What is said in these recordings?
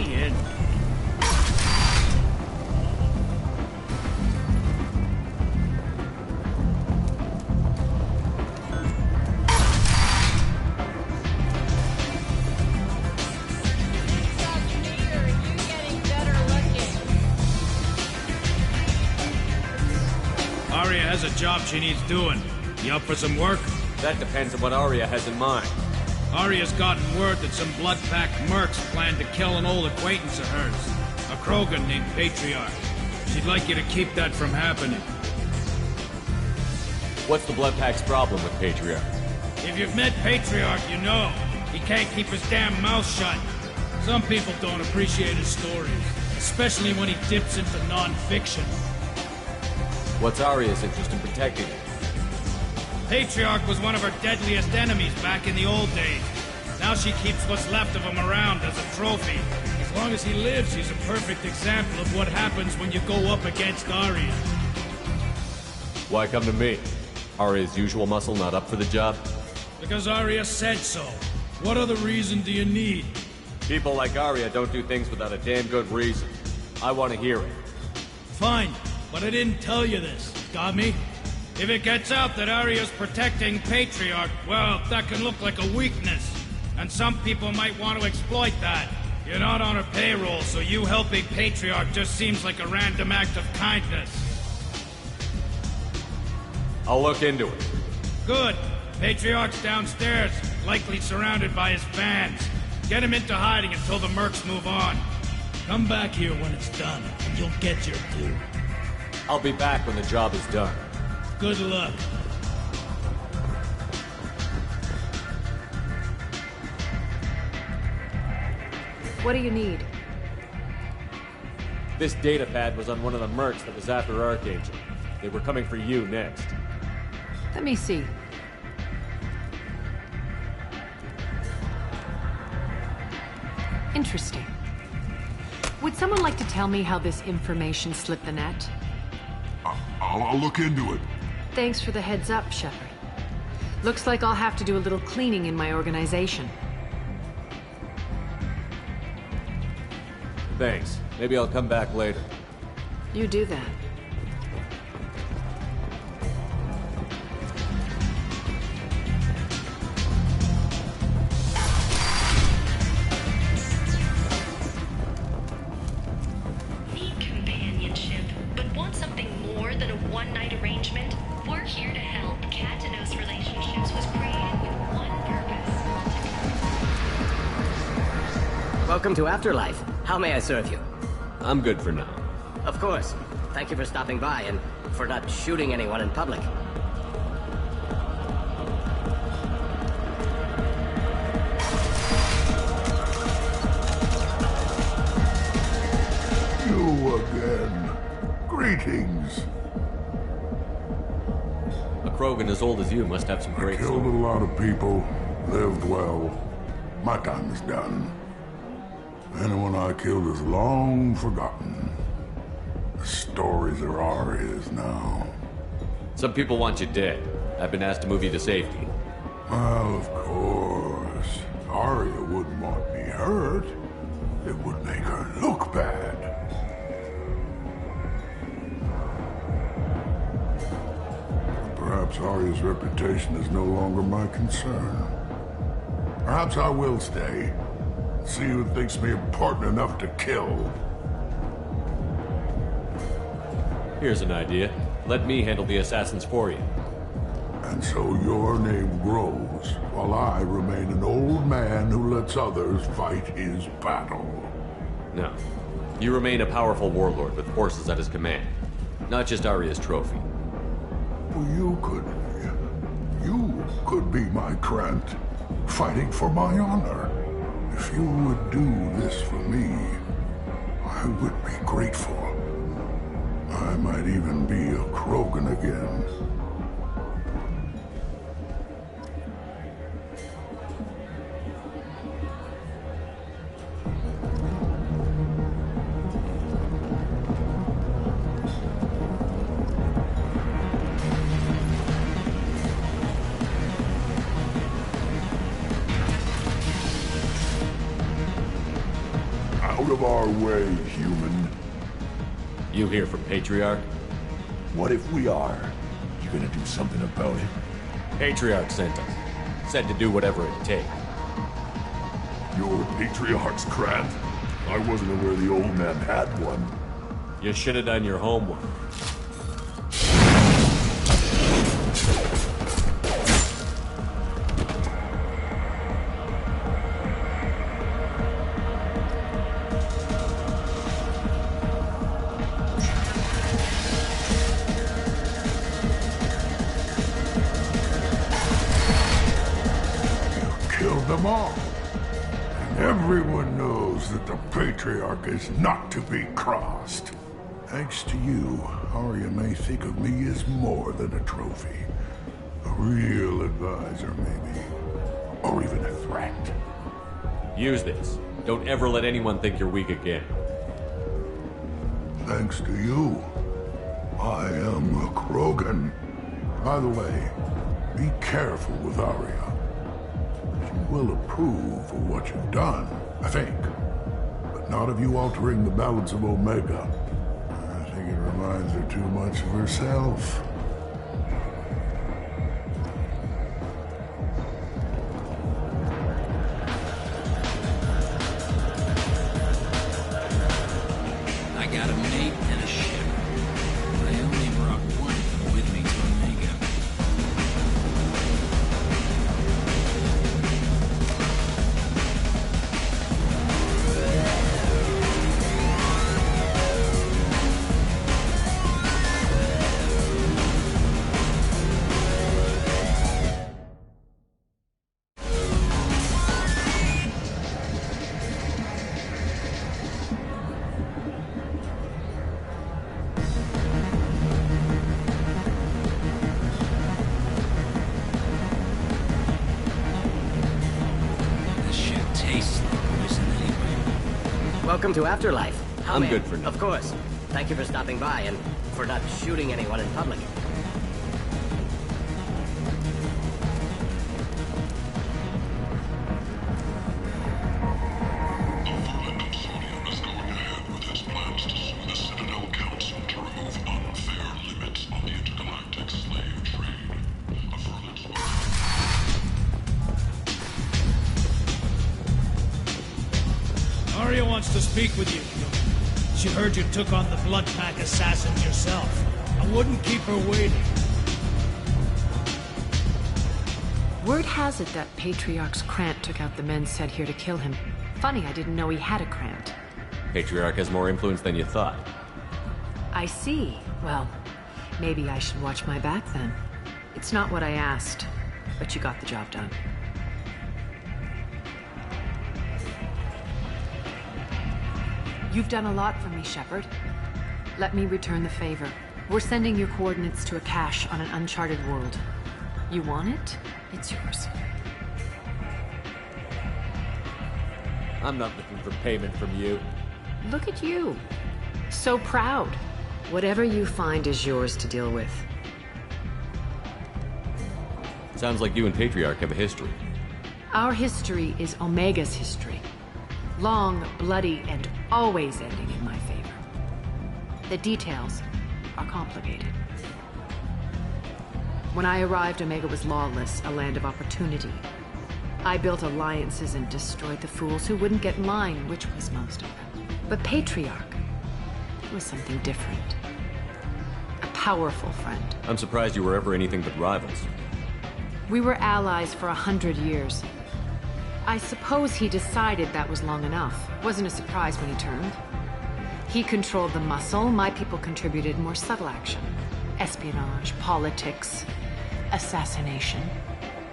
me in. Arya has a job she needs doing. You up for some work? That depends on what Arya has in mind. Arya's gotten word that some blood-packed mercs plan to kill an old acquaintance of hers. A Krogan named Patriarch. She'd like you to keep that from happening. What's the Bloodpack's problem with Patriarch? If you've met Patriarch, you know. He can't keep his damn mouth shut. Some people don't appreciate his stories. Especially when he dips into non-fiction. What's Arya's interest in protecting it? Patriarch was one of her deadliest enemies back in the old days. Now she keeps what's left of him around as a trophy. As long as he lives, he's a perfect example of what happens when you go up against Arya. Why come to me? Arya's usual muscle not up for the job? Because Arya said so. What other reason do you need? People like Arya don't do things without a damn good reason. I want to hear it. Fine, but I didn't tell you this. Got me? If it gets out that Arya's protecting Patriarch, well, that can look like a weakness. And some people might want to exploit that. You're not on her payroll, so you helping Patriarch just seems like a random act of kindness. I'll look into it. Good. Patriarch's downstairs, likely surrounded by his fans. Get him into hiding until the mercs move on. Come back here when it's done, and you'll get your due. I'll be back when the job is done. Good luck. What do you need? This data pad was on one of the mercs that was after Archangel. They were coming for you next. Let me see. Interesting. Would someone like to tell me how this information slipped the net? I'll look into it. Thanks for the heads up, Shepard. Looks like I'll have to do a little cleaning in my organization. Thanks. Maybe I'll come back later. You do that. Need companionship, but want something more than a one-night arrangement? We're here to help. Katanos Relationships was created with one purpose. Welcome to Afterlife. How may I serve you? I'm good for now. Of course. Thank you for stopping by and for not shooting anyone in public. You again. Greetings. A Krogan as old as you must have some great Killed a stories. lot of people, lived well. My time is done. Anyone I killed is long forgotten. The stories are Arya's now. Some people want you dead. I've been asked to move you to safety. Well, of course. Arya wouldn't want me hurt. It would make her look bad. Perhaps Arya's reputation is no longer my concern. Perhaps I will stay. See who thinks me important enough to kill. Here's an idea. Let me handle the assassins for you. And so your name grows, while I remain an old man who lets others fight his battle. No. You remain a powerful warlord with forces at his command. Not just Arya's trophy. Well, you could be my Krant, fighting for my honor. If you would do this for me, I would be grateful. I might even be a Krogan again. Out of our way, human. You here for Patriarch? What if we are? You gonna do something about it? Patriarch sent us. Said to do whatever it takes. Your Patriarch's Grant? I wasn't aware the old man had one. You should have done your homework. Killed them all. And everyone knows that the Patriarch is not to be crossed. Thanks to you, Arya may think of me as more than a trophy. A real advisor, maybe. Or even a threat. Use this. Don't ever let anyone think you're weak again. Thanks to you, I am a Krogan. By the way, be careful with Arya. She will approve of what you've done, I think. But not of you altering the balance of Omega. I think it reminds her too much of herself. I got a mate and a ship. I only brought one with me to Omega. This shit tastes like poison anyway. Welcome to Afterlife. I'm good for now. Of course. Thank you for stopping by and for not shooting anyone in public. Arya wants to speak with you. She heard you took on the Blood Pack assassins yourself. I wouldn't keep her waiting. Word has it that Patriarch's Krant took out the men sent here to kill him. Funny, I didn't know he had a Krant. Patriarch has more influence than you thought. I see. Well, maybe I should watch my back then. It's not what I asked, but you got the job done. You've done a lot for me, Shepard. Let me return the favor. We're sending your coordinates to a cache on an uncharted world. You want it? It's yours. I'm not looking for payment from you. Look at you. So proud. Whatever you find is yours to deal with. Sounds like you and Patriarch have a history. Our history is Omega's history. Long, bloody, and always ending in my favor. The details are complicated. When I arrived, Omega was lawless, a land of opportunity. I built alliances and destroyed the fools who wouldn't get in line, which was most of them. But Patriarch was something different. A powerful friend. I'm surprised you were ever anything but rivals. We were allies for 100 years. I suppose he decided that was long enough. Wasn't a surprise when he turned. He controlled the muscle, my people contributed more subtle action. Espionage, politics, assassination.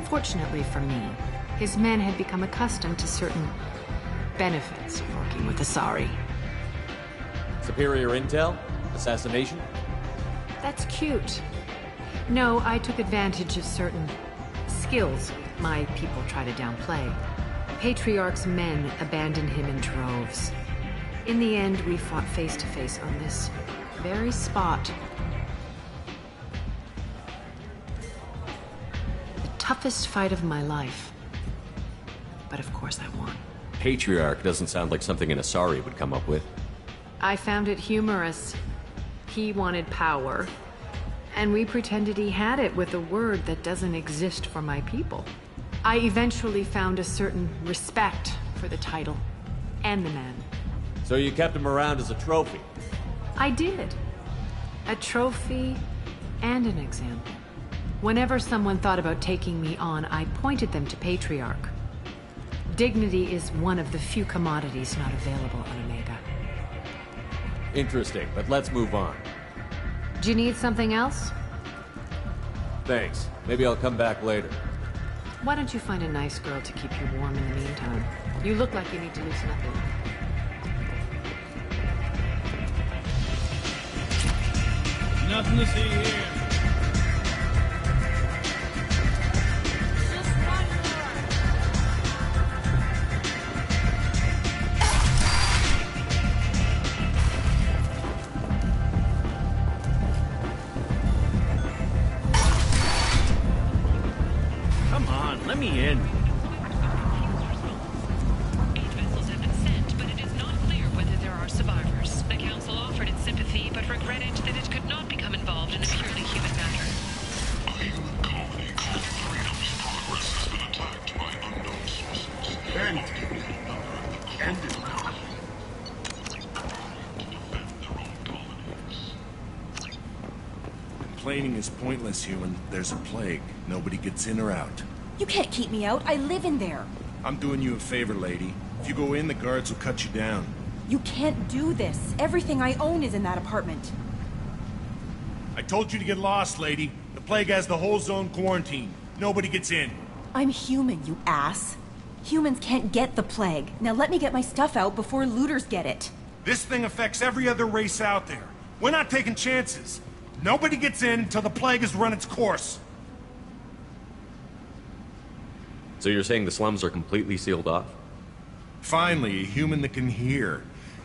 Fortunately for me, his men had become accustomed to certain benefits of working with Asari. Superior intel? Assassination? That's cute. No, I took advantage of certain skills my people try to downplay. Patriarch's men abandoned him in droves. In the end, we fought face to face on this very spot. The toughest fight of my life. But of course I won. Patriarch doesn't sound like something an Asari would come up with. I found it humorous. He wanted power, and we pretended he had it with a word that doesn't exist for my people. I eventually found a certain respect for the title and the man. So you kept him around as a trophy? I did. A trophy and an example. Whenever someone thought about taking me on, I pointed them to Patriarch. Dignity is one of the few commodities not available on Omega. Interesting, but let's move on. Do you need something else? Thanks. Maybe I'll come back later. Why don't you find a nice girl to keep you warm in the meantime? You look like you need to loosen up a little. Nothing to see here. Come on, let me in. 8 vessels have been sent, but it is not clear whether there are survivors. The Council offered its sympathy, but regretted that it could not become involved in a purely human matter. A human colony called Freedom's Progress has been attacked by unknown sources. End it now. Defend their own colonies. Complaining is pointless, human. There's a plague. Nobody gets in or out. You can't keep me out. I live in there. I'm doing you a favor, lady. If you go in, the guards will cut you down. You can't do this. Everything I own is in that apartment. I told you to get lost, lady. The plague has the whole zone quarantined. Nobody gets in. I'm human, you ass. Humans can't get the plague. Now let me get my stuff out before looters get it. This thing affects every other race out there. We're not taking chances. Nobody gets in until the plague has run its course. So you're saying the slums are completely sealed off? Finally, a human that can hear.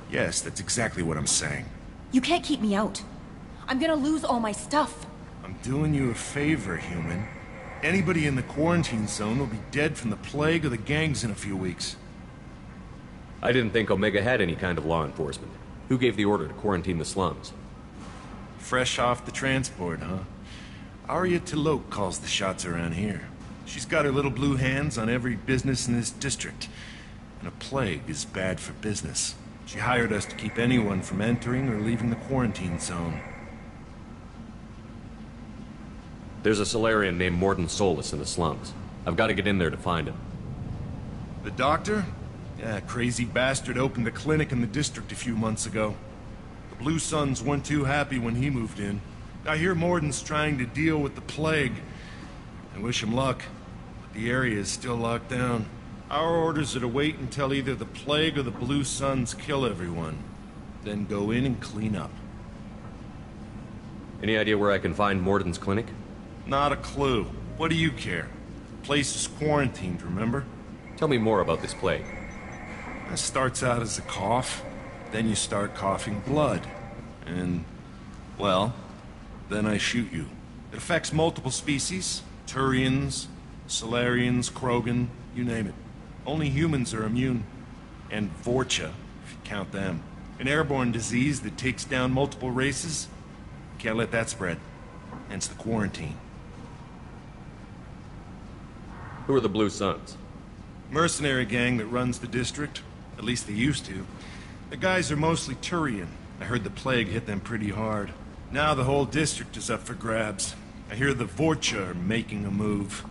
Yes, that's exactly what I'm saying. You can't keep me out. I'm gonna lose all my stuff. I'm doing you a favor, human. Anybody in the quarantine zone will be dead from the plague or the gangs in a few weeks. I didn't think Omega had any kind of law enforcement. Who gave the order to quarantine the slums? Fresh off the transport, huh? Arya Tilok calls the shots around here. She's got her little blue hands on every business in this district. And a plague is bad for business. She hired us to keep anyone from entering or leaving the quarantine zone. There's a Solarian named Morden Solus in the slums. I've got to get in there to find him. The doctor? Yeah, crazy bastard opened a clinic in the district a few months ago. The Blue Suns weren't too happy when he moved in. I hear Morden's trying to deal with the plague. I wish him luck, but the area is still locked down. Our orders are to wait until either the plague or the Blue Suns kill everyone. Then go in and clean up. Any idea where I can find Morden's clinic? Not a clue. What do you care? The place is quarantined, remember? Tell me more about this plague. It starts out as a cough, then you start coughing blood. And, well, then I shoot you. It affects multiple species. Turians, Solarians, Krogan, you name it. Only humans are immune. And Vorcha, if you count them. An airborne disease that takes down multiple races. Can't let that spread. Hence the quarantine. Who are the Blue Suns? Mercenary gang that runs the district. At least they used to. The guys are mostly Turian. I heard the plague hit them pretty hard. Now the whole district is up for grabs. I hear the Vorcha are making a move.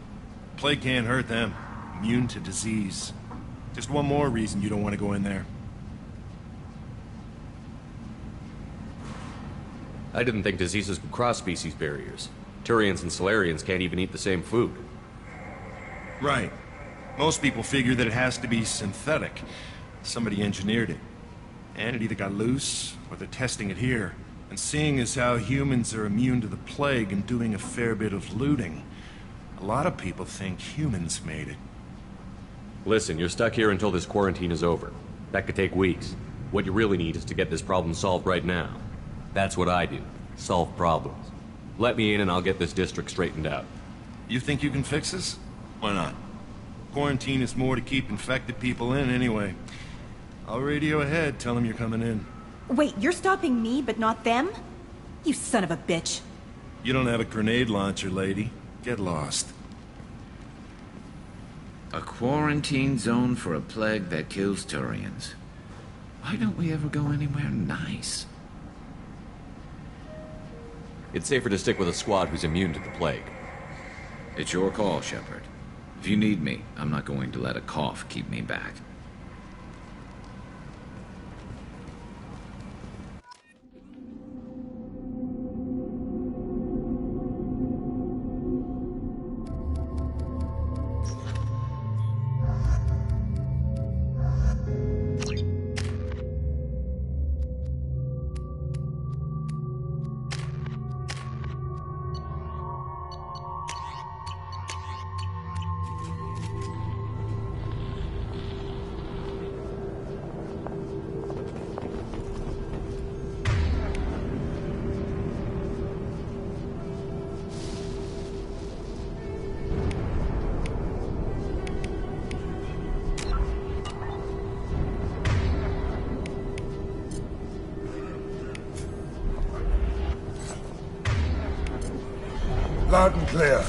Plague can't hurt them. Immune to disease. Just one more reason you don't want to go in there. I didn't think diseases could cross species barriers. Turians and Solarians can't even eat the same food. Right. Most people figure that it has to be synthetic. Somebody engineered it. And it either got loose, or they're testing it here. And seeing as how humans are immune to the plague and doing a fair bit of looting, a lot of people think humans made it. Listen, you're stuck here until this quarantine is over. That could take weeks. What you really need is to get this problem solved right now. That's what I do. Solve problems. Let me in and I'll get this district straightened out. You think you can fix this? Why not? Quarantine is more to keep infected people in anyway. I'll radio ahead, tell them you're coming in. Wait, you're stopping me, but not them? You son of a bitch. You don't have a grenade launcher, lady. Get lost. A quarantine zone for a plague that kills Turians. Why don't we ever go anywhere nice? It's safer to stick with a squad who's immune to the plague. It's your call, Shepard. If you need me, I'm not going to let a cough keep me back. Loud and clear.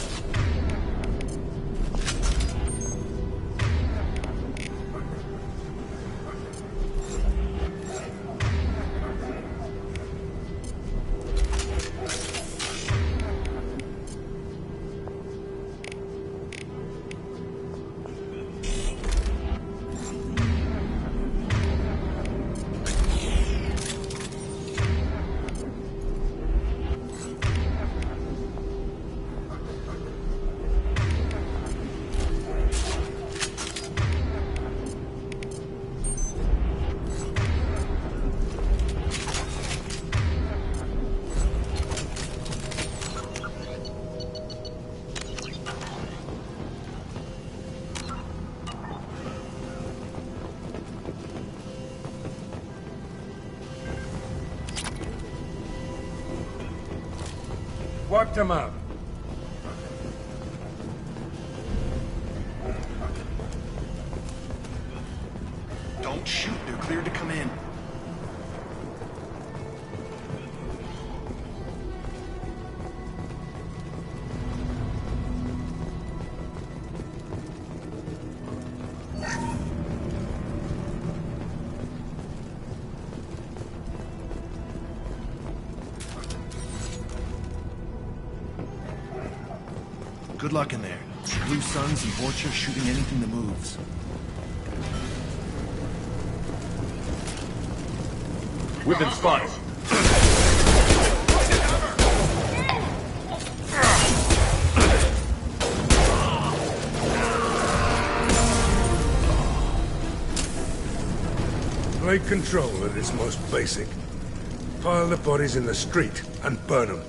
Wiped them out. Don't shoot, they're cleared to come in. Good luck in there. Blue Suns and Vorcha shooting anything that moves. We've been spotted. Plague control at its most basic. Pile the bodies in the street and burn them.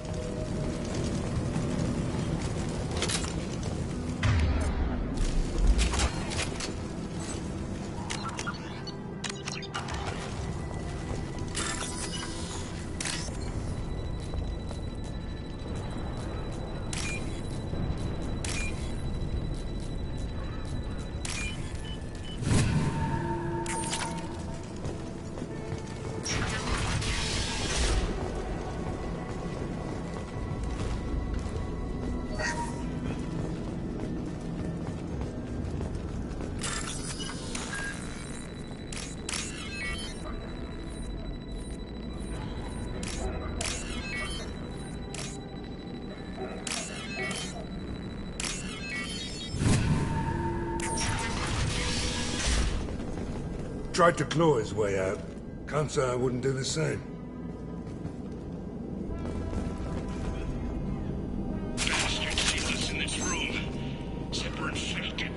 Tried to claw his way out. Can't say I wouldn't do the same. Bastards seen us in this room. Zipper infected.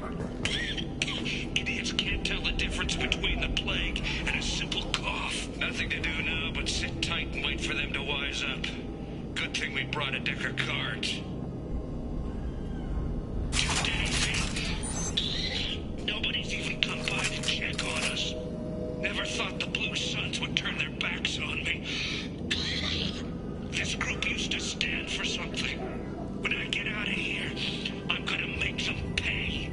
Idiots can't tell the difference between the plague and a simple cough. Nothing to do now but sit tight and wait for them to wise up. Good thing we brought a deck of cards. Nobody's even come by to check on us. Never thought the Blue Suns would turn their backs on me. This group used to stand for something. When I get out of here, I'm gonna make them pay.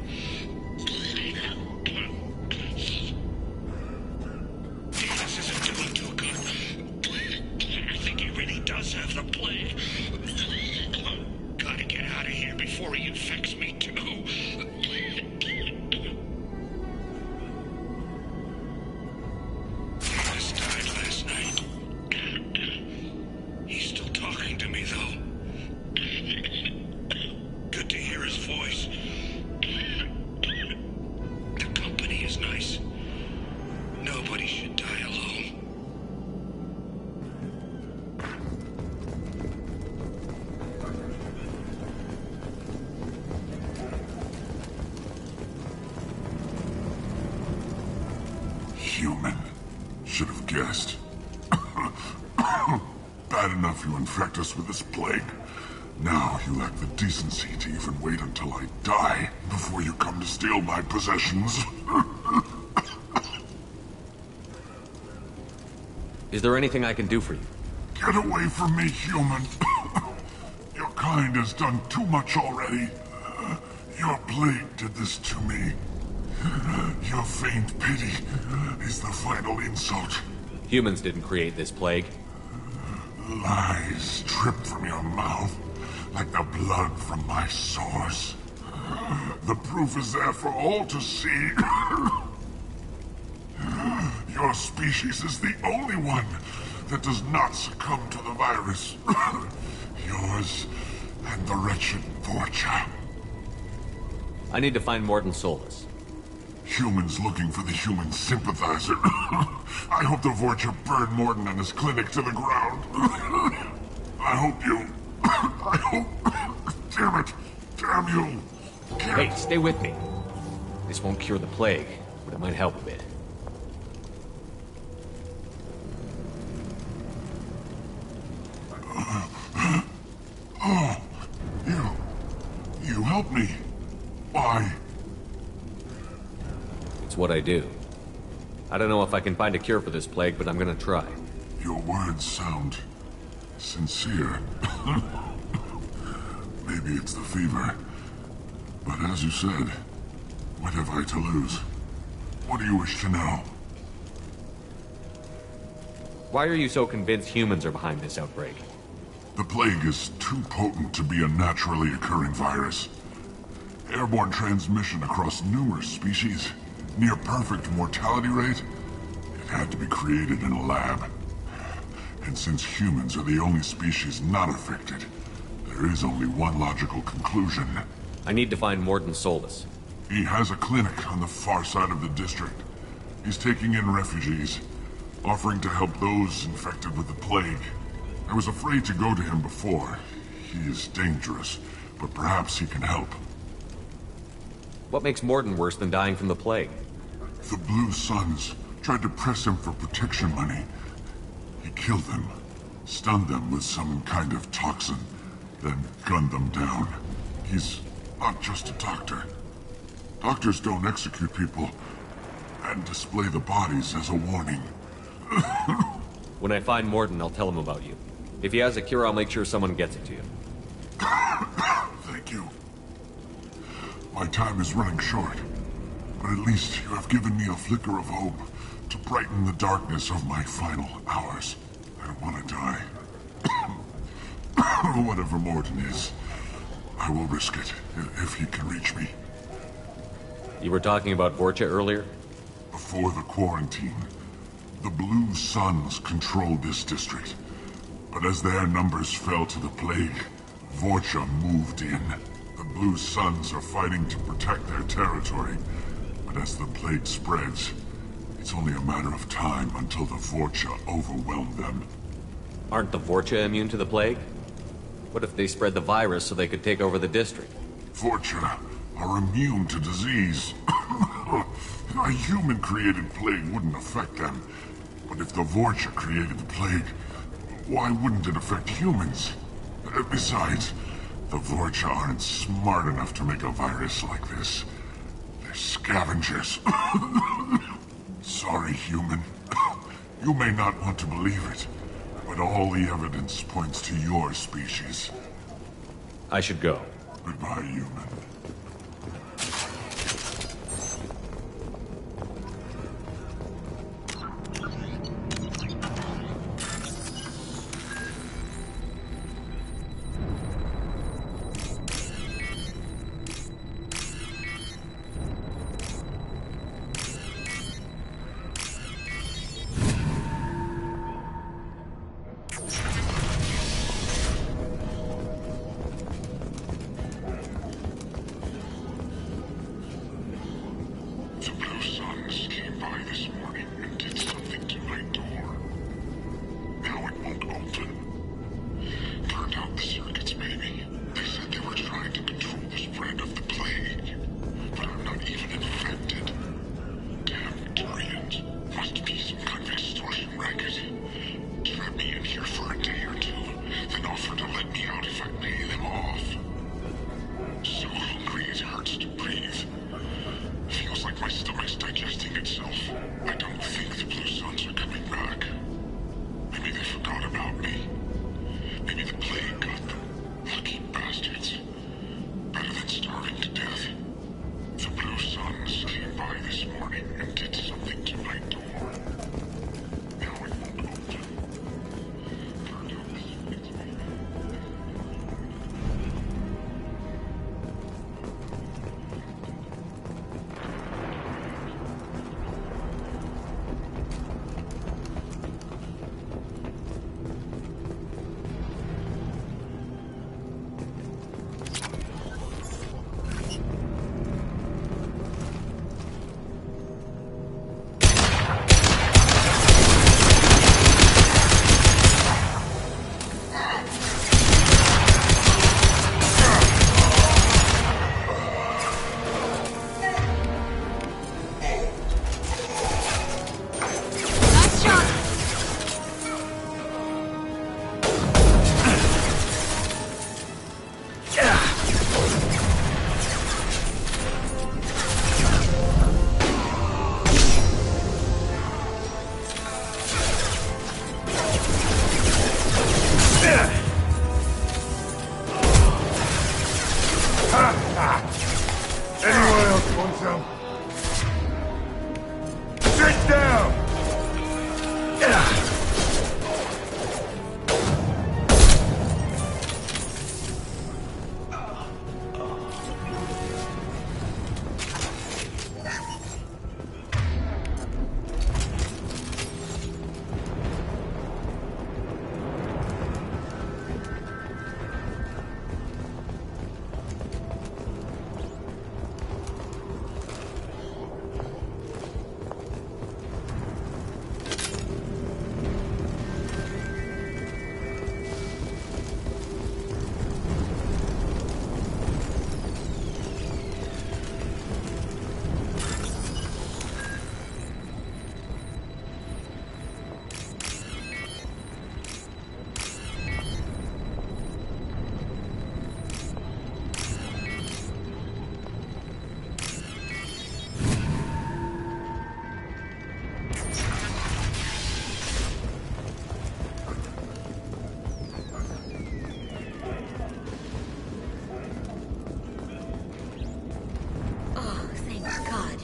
Human. Should have guessed. Bad enough you infect us with this plague. Now you lack the decency to even wait until I die before you come to steal my possessions. Is there anything I can do for you? Get away from me, human. Your kind has done too much already. Your plague did this to me. Your faint pity is the final insult. Humans didn't create this plague. Lies drip from your mouth like the blood from my sores. The proof is there for all to see. Your species is the only one that does not succumb to the virus. Yours and the wretched Vorcha. I need to find Morton Solus. Humans looking for the human sympathizer. I hope the Vorcha burned Morton and his clinic to the ground. I hope you... I hope... Damn it! Damn you! Hey, stay with me. This won't cure the plague, but it might help a bit. Oh, you helped me. Why? It's what I do. I don't know if I can find a cure for this plague, but I'm gonna try. Your words sound sincere. Maybe it's the fever. But as you said, what have I to lose? What do you wish to know? Why are you so convinced humans are behind this outbreak? The plague is too potent to be a naturally occurring virus. Airborne transmission across numerous species, near perfect mortality rate. It had to be created in a lab. And since humans are the only species not affected, there is only one logical conclusion. I need to find Morton Solus. He has a clinic on the far side of the district. He's taking in refugees, offering to help those infected with the plague. I was afraid to go to him before. He is dangerous, but perhaps he can help. What makes Morton worse than dying from the plague? The Blue Suns tried to press him for protection money. He killed them, stunned them with some kind of toxin, then gunned them down. He's not just a doctor. Doctors don't execute people and display the bodies as a warning. When I find Morton, I'll tell him about you. If he has a cure, I'll make sure someone gets it to you. Thank you. My time is running short, but at least you have given me a flicker of hope to brighten the darkness of my final hours. I don't want to die. Whatever Morton is, I will risk it if he can reach me. You were talking about Vorcha earlier? Before the quarantine, the Blue Suns controlled this district. But as their numbers fell to the plague, Vorcha moved in. The Blue Suns are fighting to protect their territory. But as the plague spreads, it's only a matter of time until the Vorcha overwhelm them. Aren't the Vorcha immune to the plague? What if they spread the virus so they could take over the district? Vorcha are immune to disease. A human-created plague wouldn't affect them. But if the Vorcha created the plague, why wouldn't it affect humans? Besides, the Vorcha aren't smart enough to make a virus like this. They're scavengers. Sorry, human. You may not want to believe it, but all the evidence points to your species. I should go. Goodbye, human. Anyone else want some? Sit down!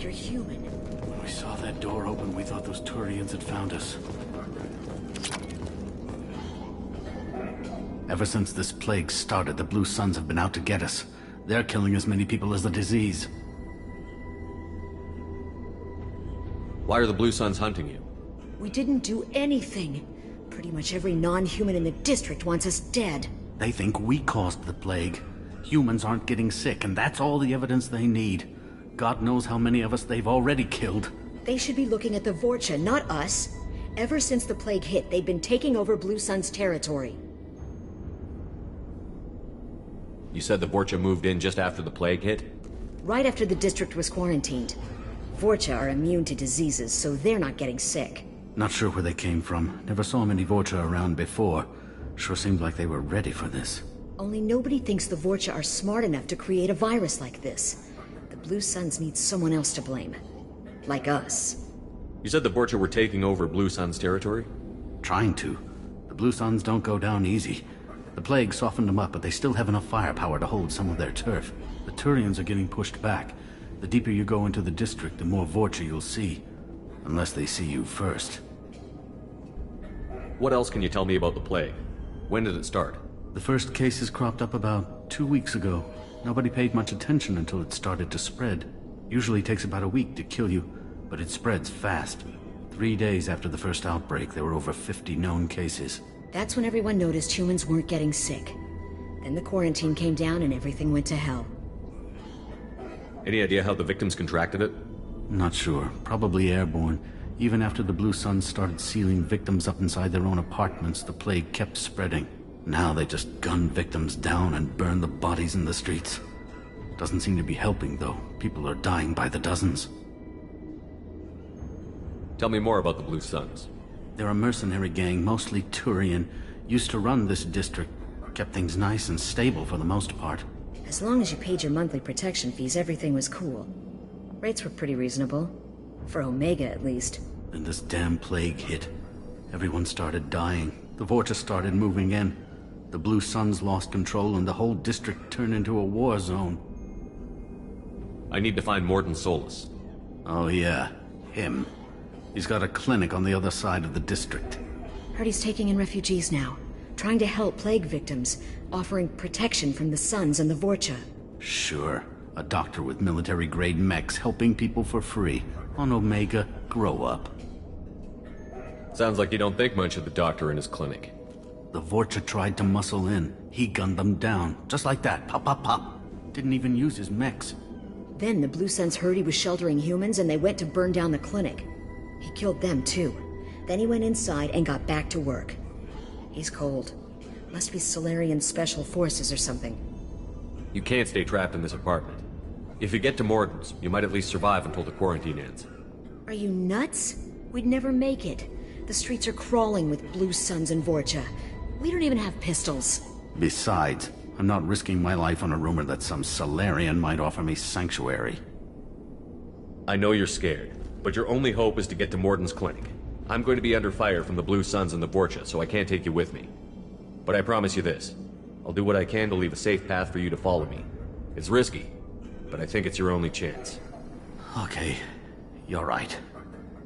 You're human. When we saw that door open, we thought those Turians had found us. Ever since this plague started, the Blue Suns have been out to get us. They're killing as many people as the disease. Why are the Blue Suns hunting you? We didn't do anything. Pretty much every non-human in the district wants us dead. They think we caused the plague. Humans aren't getting sick, and that's all the evidence they need. God knows how many of us they've already killed. They should be looking at the Vorcha, not us. Ever since the plague hit, they've been taking over Blue Sun's territory. You said the Vorcha moved in just after the plague hit? Right after the district was quarantined. Vorcha are immune to diseases, so they're not getting sick. Not sure where they came from. Never saw many Vorcha around before. Sure seemed like they were ready for this. Only nobody thinks the Vorcha are smart enough to create a virus like this. The Blue Suns need someone else to blame. Like us. You said the Vorcha were taking over Blue Sun's territory? Trying to. The Blue Suns don't go down easy. The plague softened them up, but they still have enough firepower to hold some of their turf. The Turians are getting pushed back. The deeper you go into the district, the more Vorcha you'll see. Unless they see you first. What else can you tell me about the plague? When did it start? The first cases cropped up about 2 weeks ago. Nobody paid much attention until it started to spread. Usually takes about a week to kill you, but it spreads fast. 3 days after the first outbreak, there were over 50 known cases. That's when everyone noticed humans weren't getting sick. Then the quarantine came down and everything went to hell. Any idea how the victims contracted it? Not sure. Probably airborne. Even after the Blue Suns started sealing victims up inside their own apartments, the plague kept spreading. Now they just gun victims down and burn the bodies in the streets. Doesn't seem to be helping, though. People are dying by the dozens. Tell me more about the Blue Suns. They're a mercenary gang, mostly Turian. Used to run this district. Kept things nice and stable for the most part. As long as you paid your monthly protection fees, everything was cool. Rates were pretty reasonable. For Omega, at least. Then this damn plague hit. Everyone started dying. The Vorcha started moving in. The Blue Suns lost control and the whole district turned into a war zone. I need to find Morden Solus. Oh yeah, him. He's got a clinic on the other side of the district. Heard he's taking in refugees now. Trying to help plague victims. Offering protection from the Suns and the Vorcha. Sure. A doctor with military-grade mechs helping people for free. On Omega, grow up. Sounds like you don't think much of the doctor in his clinic. The Vorcha tried to muscle in. He gunned them down. Just like that. Pop, pop, pop. Didn't even use his mechs. Then the Blue Suns heard he was sheltering humans and they went to burn down the clinic. He killed them too. Then he went inside and got back to work. He's cold. Must be Solarian Special Forces or something. You can't stay trapped in this apartment. If you get to Morden's, you might at least survive until the quarantine ends. Are you nuts? We'd never make it. The streets are crawling with Blue Suns and Vorcha. We don't even have pistols. Besides, I'm not risking my life on a rumor that some Solarian might offer me sanctuary. I know you're scared, but your only hope is to get to Morden's clinic. I'm going to be under fire from the Blue Suns and the Vorcha, so I can't take you with me. But I promise you this. I'll do what I can to leave a safe path for you to follow me. It's risky, but I think it's your only chance. Okay, you're right.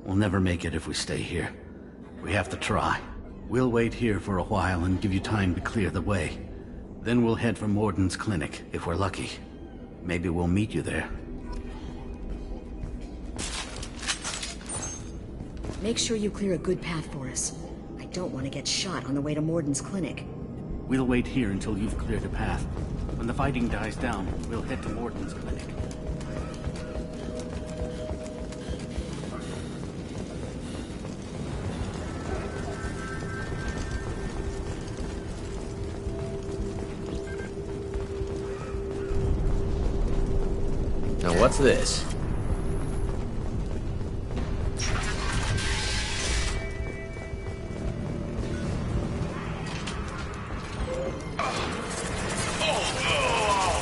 We'll never make it if we stay here. We have to try. We'll wait here for a while and give you time to clear the way. Then we'll head for Morden's clinic, if we're lucky. Maybe we'll meet you there. Make sure you clear a good path for us. I don't want to get shot on the way to Morden's clinic. We'll wait here until you've cleared a path. When the fighting dies down, we'll head to Morden's clinic. Now what's this?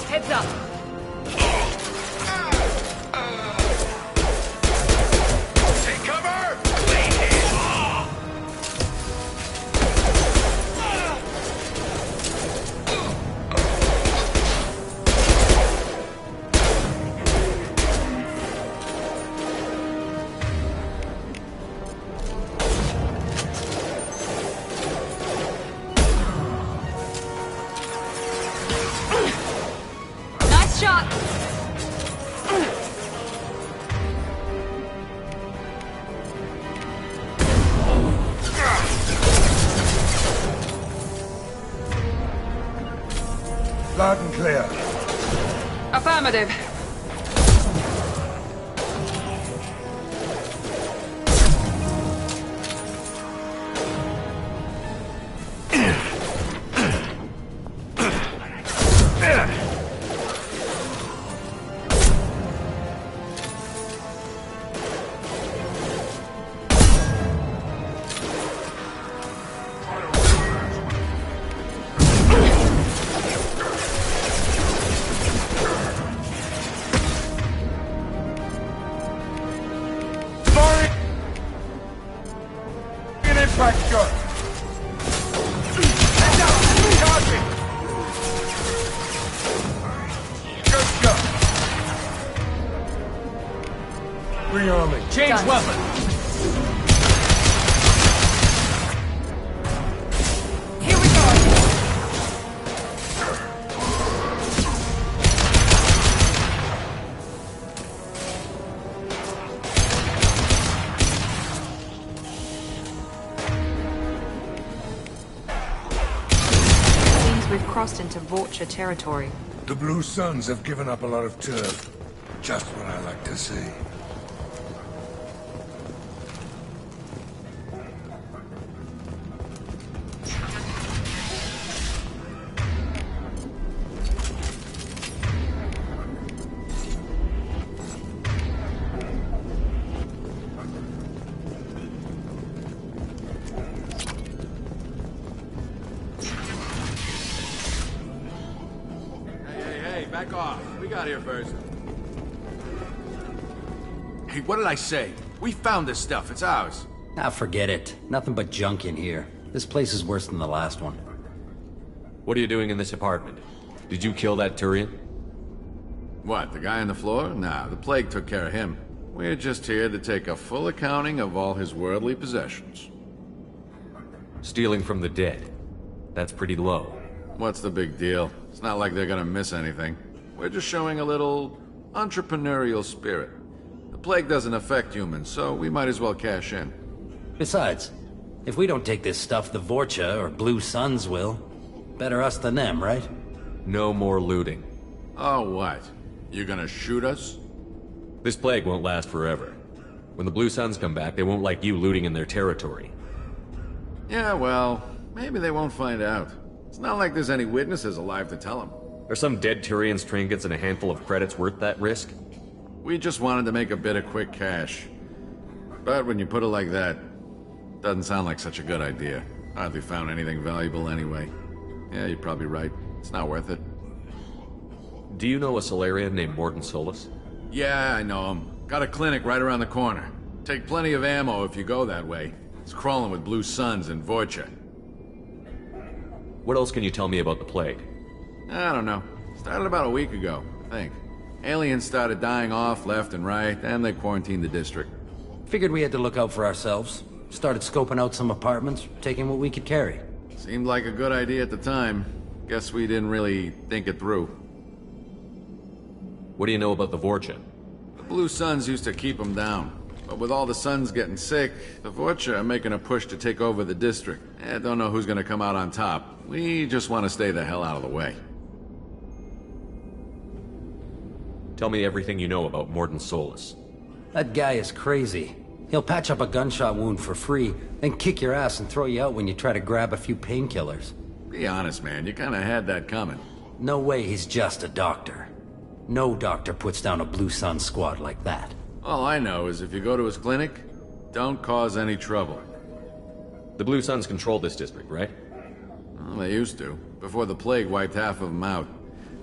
Heads up! Take cover! Clean hit! Nice shot! Loud and clear. Affirmative. An impact shot. Charging. Good shot. Rearming. Change Done. weapon. Here we go! Seems we've crossed into Vulture territory. The Blue Suns have given up a lot of turf. Just what I like to see. Hey, back off. We got here first. Hey, what did I say? We found this stuff. It's ours. Ah, forget it. Nothing but junk in here. This place is worse than the last one. What are you doing in this apartment? Did you kill that Turian? What, the guy on the floor? Nah, the plague took care of him. We're just here to take a full accounting of all his worldly possessions. Stealing from the dead. That's pretty low. What's the big deal? It's not like they're gonna miss anything. We're just showing a little entrepreneurial spirit. The plague doesn't affect humans, so we might as well cash in. Besides, if we don't take this stuff, the Vorcha or Blue Suns will. Better us than them, right? No more looting. Oh, what? You gonna shoot us? This plague won't last forever. When the Blue Suns come back, they won't like you looting in their territory. Yeah, well, maybe they won't find out. It's not like there's any witnesses alive to tell them. Are some dead Turian's trinkets and a handful of credits worth that risk? We just wanted to make a bit of quick cash. But when you put it like that, doesn't sound like such a good idea. Hardly found anything valuable anyway. Yeah, you're probably right. It's not worth it. Do you know a Solarian named Morden Solus? Yeah, I know him. Got a clinic right around the corner. Take plenty of ammo if you go that way. It's crawling with Blue Suns and Vorcha. What else can you tell me about the plague? I don't know. Started about a week ago, I think. Aliens started dying off left and right, and they quarantined the district. Figured we had to look out for ourselves. Started scoping out some apartments, taking what we could carry. Seemed like a good idea at the time. Guess we didn't really think it through. What do you know about the Vorcha? The Blue Suns used to keep them down. But with all the Suns getting sick, the Vorcha are making a push to take over the district. Don't know who's gonna come out on top. We just want to stay the hell out of the way. Tell me everything you know about Mordin Solus. That guy is crazy. He'll patch up a gunshot wound for free, then kick your ass and throw you out when you try to grab a few painkillers. Be honest, man. You kinda had that coming. No way he's just a doctor. No doctor puts down a Blue Sun squad like that. All I know is if you go to his clinic, don't cause any trouble. The Blue Suns control this district, right? Well, they used to, before the plague wiped half of them out.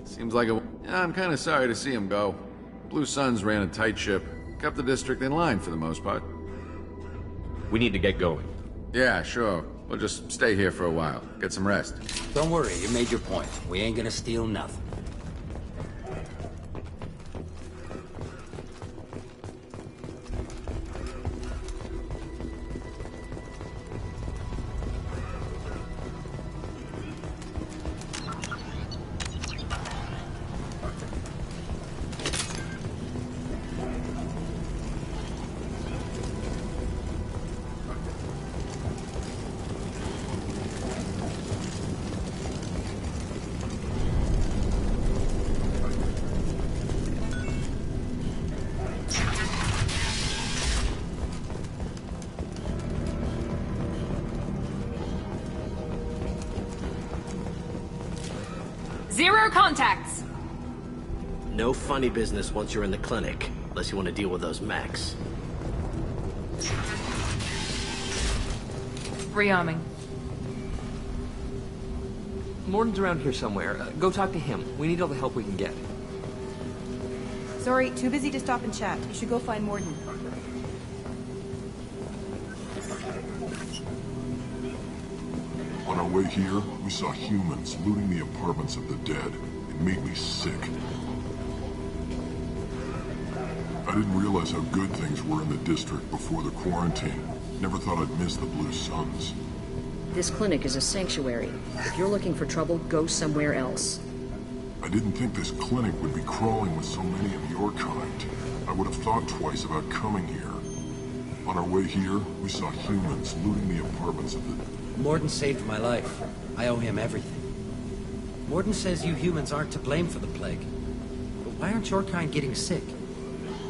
Seems like I'm kinda sorry to see him go. Blue Suns ran a tight ship, kept the district in line for the most part. We need to get going. Yeah, sure. We'll just stay here for a while, get some rest. Don't worry, you made your point. We ain't gonna steal nothing. Zero contacts! No funny business once you're in the clinic, unless you want to deal with those mechs. Rearming. Morden's around here somewhere. Go talk to him. We need all the help we can get. Sorry, too busy to stop and chat. You should go find Morden. On our way here, we saw humans looting the apartments of the dead. It made me sick. I didn't realize how good things were in the district before the quarantine. Never thought I'd miss the Blue Suns. This clinic is a sanctuary. If you're looking for trouble, go somewhere else. I didn't think this clinic would be crawling with so many of your kind. I would have thought twice about coming here. On our way here, we saw humans looting the apartments of the... Morden saved my life. I owe him everything. Morden says you humans aren't to blame for the plague. But why aren't your kind getting sick?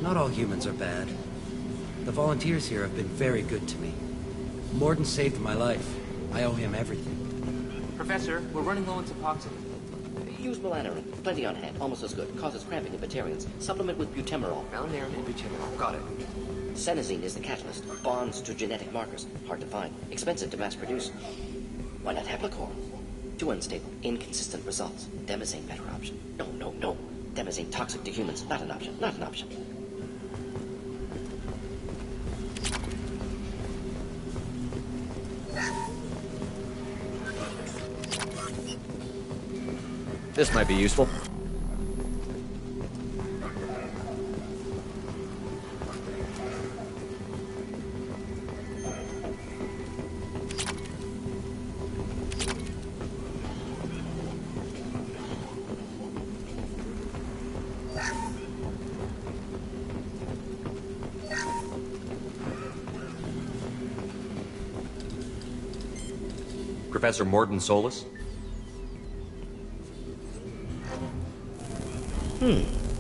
Not all humans are bad. The volunteers here have been very good to me. Morden saved my life. I owe him everything. Professor, we're running low on Suboxone. Use melanorin. Plenty on hand. Almost as good. Causes cramping in Batarians. Supplement with butemerol. Melanorin and butemerol. Got it. Senesine is the catalyst. Bonds to genetic markers. Hard to find. Expensive to mass produce. Why not Heplicor? Too unstable. Inconsistent results. Demazine better option. No. Demazine toxic to humans. Not an option. Not an option. This might be useful. Professor Morden Solus?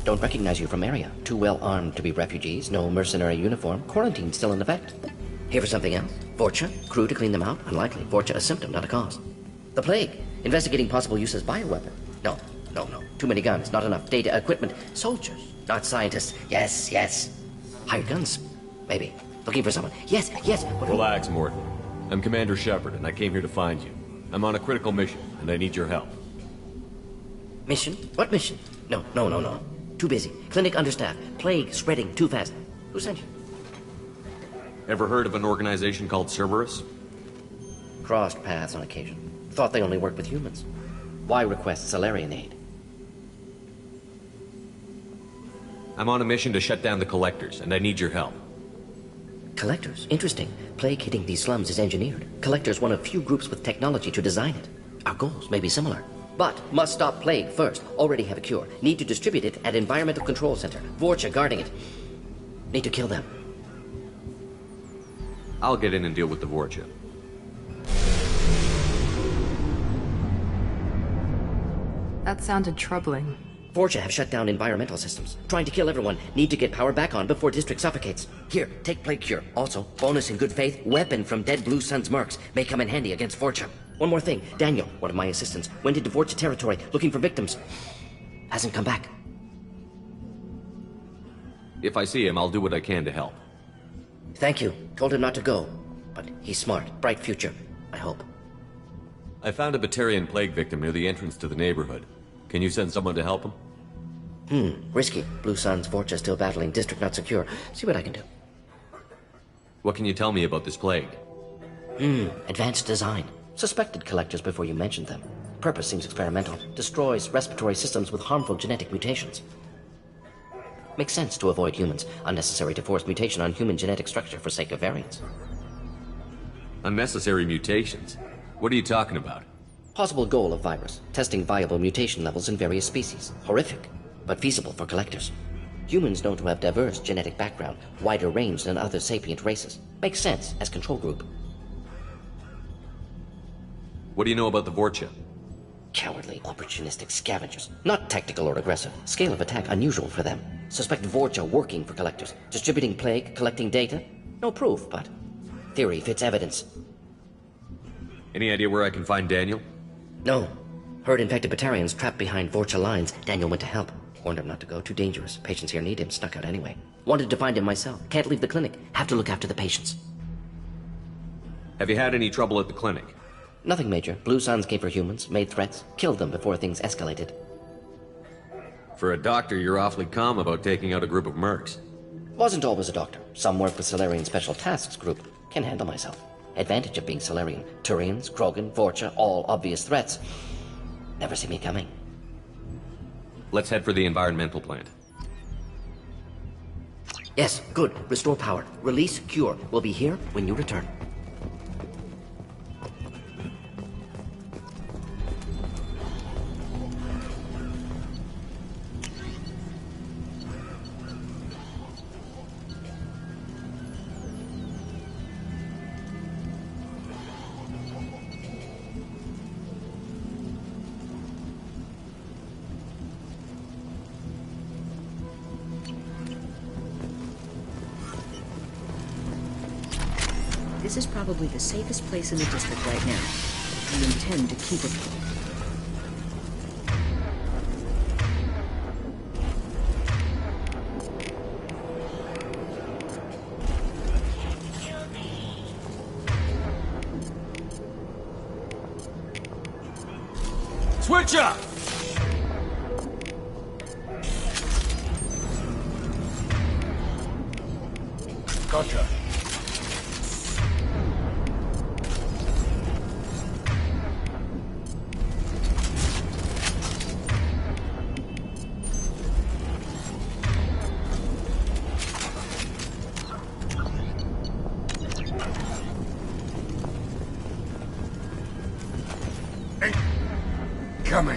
Don't recognize you from area. Too well armed to be refugees. No mercenary uniform. Quarantine still in effect. Here for something else? Vorcha? Crew to clean them out? Unlikely. Vorcha a symptom, not a cause. The plague. Investigating possible use as bioweapon. No. Too many guns. Not enough data, equipment. Soldiers. Not scientists. Yes. Hired guns. Maybe. Looking for someone. Yes. Relax, Morden. I'm Commander Shepard, and I came here to find you. I'm on a critical mission, and I need your help. Mission? What mission? No. Too busy. Clinic understaffed. Plague spreading too fast. Who sent you? Ever heard of an organization called Cerberus? Crossed paths on occasion. Thought they only worked with humans. Why request Salarian aid? I'm on a mission to shut down the Collectors, and I need your help. Collectors? Interesting. Plague hitting these slums is engineered. Collectors one of few groups with technology to design it. Our goals may be similar. But must stop plague first. Already have a cure. Need to distribute it at Environmental Control Center. Vorcha guarding it. Need to kill them. I'll get in and deal with the Vorcha. That sounded troubling. Vorcha have shut down environmental systems. Trying to kill everyone. Need to get power back on before district suffocates. Here, take plague cure. Also, bonus in good faith, weapon from dead Blue Sun's mercs. May come in handy against Vorcha. One more thing. Daniel, one of my assistants, went into Vorcha territory looking for victims. Hasn't come back. If I see him, I'll do what I can to help. Thank you. Told him not to go. But he's smart. Bright future. I hope. I found a Batarian plague victim near the entrance to the neighborhood. Can you send someone to help him? Risky. Blue Sun's Vorcha still battling. District not secure. See what I can do. What can you tell me about this plague? Advanced design. Suspected Collectors before you mentioned them. Purpose seems experimental. Destroys respiratory systems with harmful genetic mutations. Makes sense to avoid humans. Unnecessary to force mutation on human genetic structure for sake of variants. Unnecessary mutations? What are you talking about? Possible goal of virus. Testing viable mutation levels in various species. Horrific, but feasible for Collectors. Humans known to have diverse genetic background, wider range than other sapient races. Makes sense as control group. What do you know about the Vorcha? Cowardly, opportunistic scavengers. Not tactical or aggressive. Scale of attack unusual for them. Suspect Vorcha working for Collectors. Distributing plague, collecting data. No proof, but theory fits evidence. Any idea where I can find Daniel? No. Heard infected Batarians trapped behind Vorcha lines. Daniel went to help. Warned him not to go. Too dangerous. Patients here need him. Snuck out anyway. Wanted to find him myself. Can't leave the clinic. Have to look after the patients. Have you had any trouble at the clinic? Nothing major. Blue Suns came for humans, made threats, killed them before things escalated. For a doctor, you're awfully calm about taking out a group of mercs. Wasn't always a doctor. Some work with Solarian Special Tasks Group. Can handle myself. Advantage of being Solarian. Turians, Krogan, Vorcha, all obvious threats. Never see me coming. Let's head for the environmental plant. Yes, good. Restore power. Release cure. We'll be here when you return. This is probably the safest place in the district right now. We intend to keep it. Switch up! Gotcha. Coming.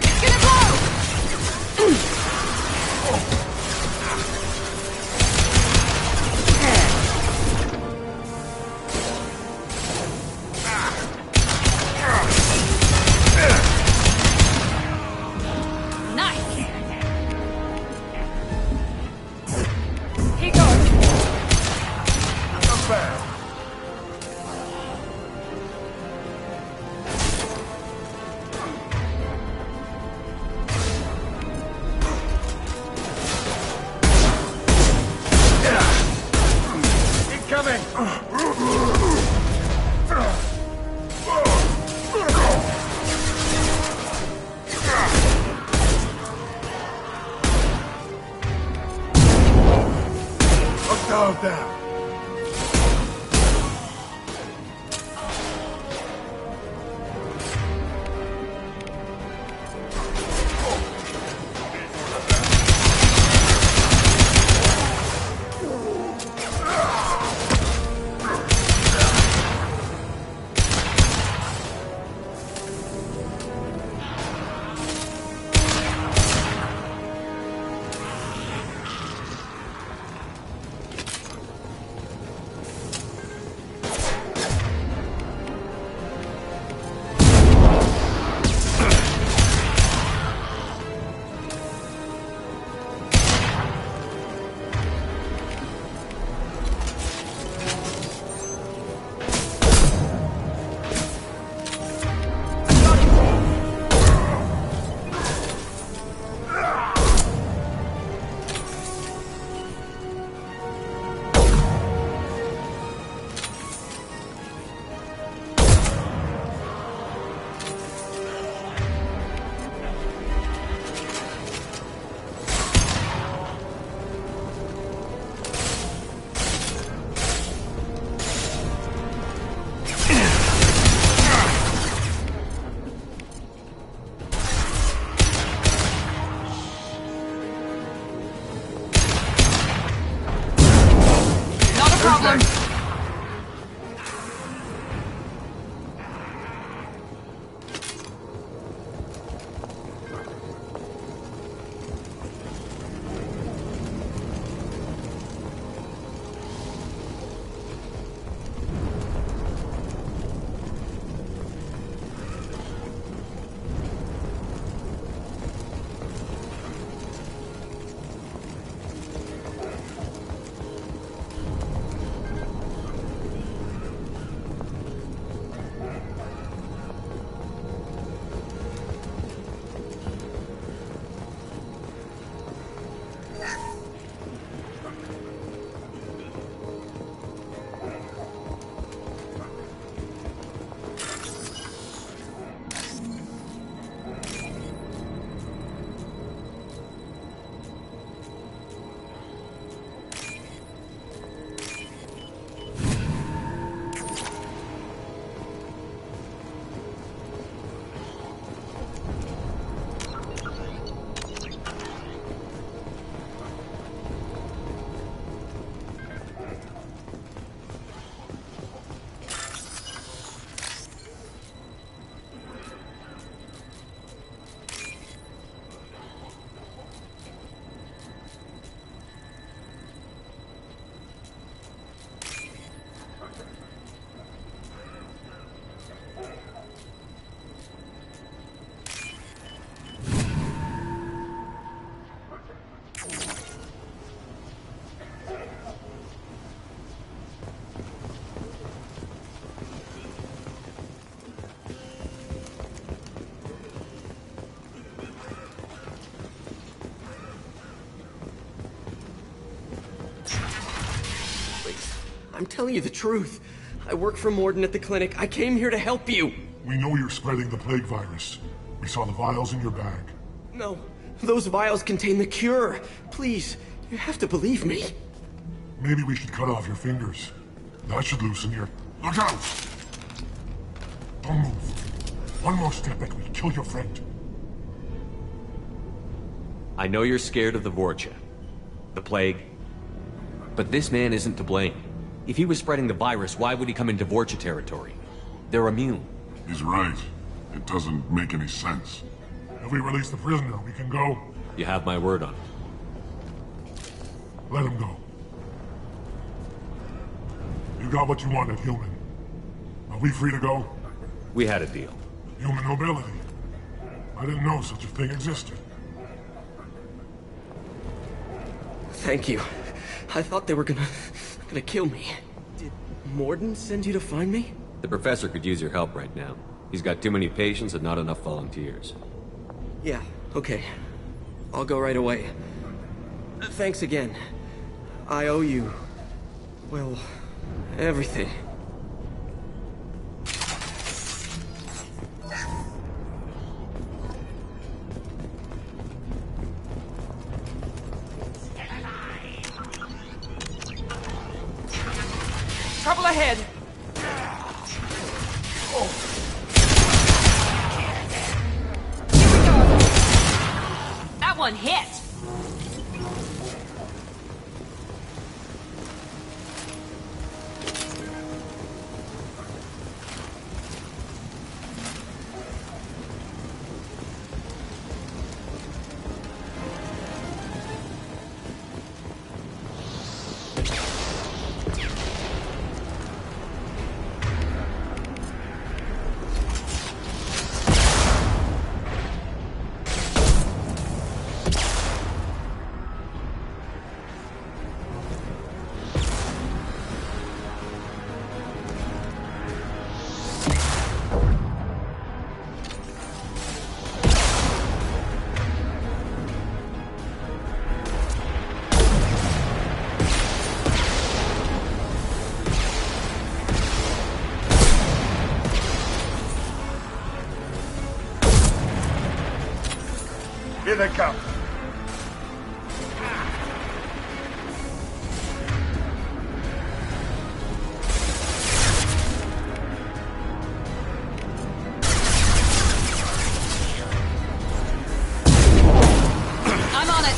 Down. I'm telling you the truth. I work for Morden at the clinic. I came here to help you. We know you're spreading the plague virus. We saw the vials in your bag. No, those vials contain the cure. Please, you have to believe me. Maybe we should cut off your fingers. That should loosen your... Look out! Don't move. One more step and we'll kill your friend. I know you're scared of the Vorcha, the plague, but this man isn't to blame. If he was spreading the virus, why would he come into Vorcha territory? They're immune. He's right. It doesn't make any sense. If we release the prisoner, we can go. You have my word on it. Let him go. You got what you wanted, human. Are we free to go? We had a deal. Human nobility. I didn't know such a thing existed. Thank you. I thought they were gonna kill me. Did Morden send you to find me? The professor could use your help right now. He's got too many patients and not enough volunteers. Yeah, okay. I'll go right away. Thanks again. I owe you... well, everything. Trouble ahead! That one hit! Here they come. I'm on it!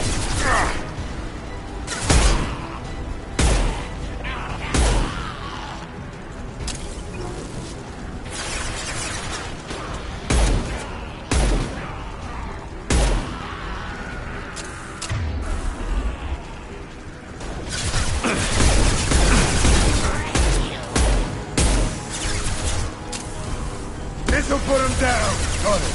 This'll put him down. Got it.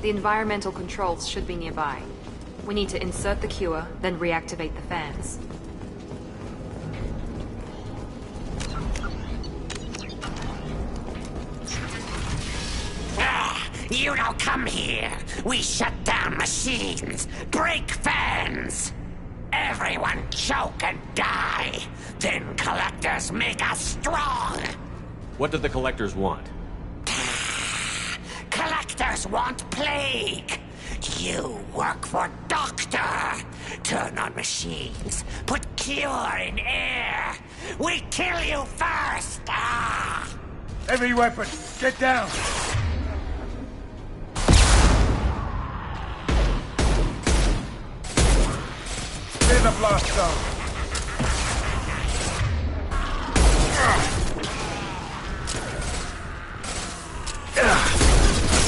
The environmental controls should be nearby. We need to insert the cure, then reactivate the fans. You don't come here. We shut down machines, break fans. Everyone choke and die. Then collectors make us strong. What do the collectors want? Collectors want plague. You work for Doctor. Turn on machines. Put cure in air. We kill you first. Ah! Heavy weapon, get down! Clear the blast zone.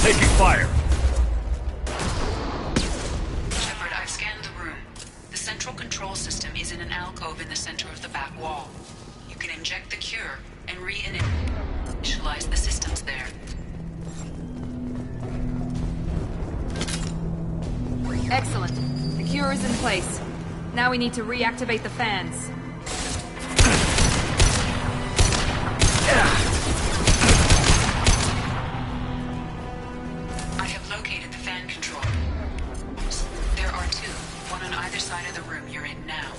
Taking fire. Shepard, I've scanned the room. The central control system is in an alcove in the center of the back wall. You can inject the cure and re-initialize the systems there. Excellent. The cure is in place. Now we need to reactivate the fans. I have located the fan control. There are two, one on either side of the room you're in now.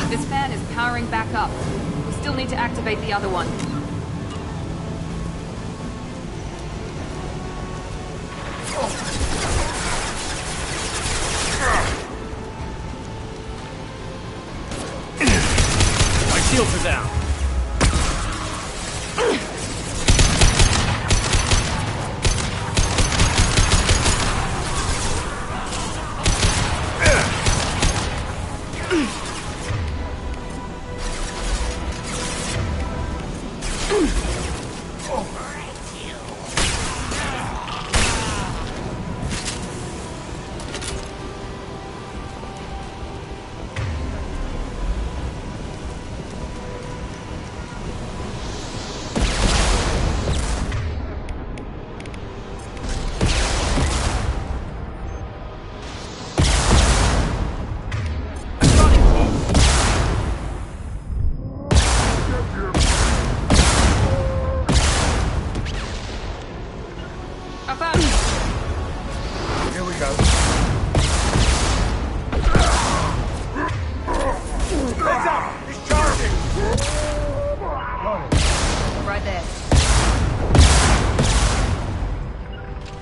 This fan is powering back up. We still need to activate the other one. My shields are down. Right there.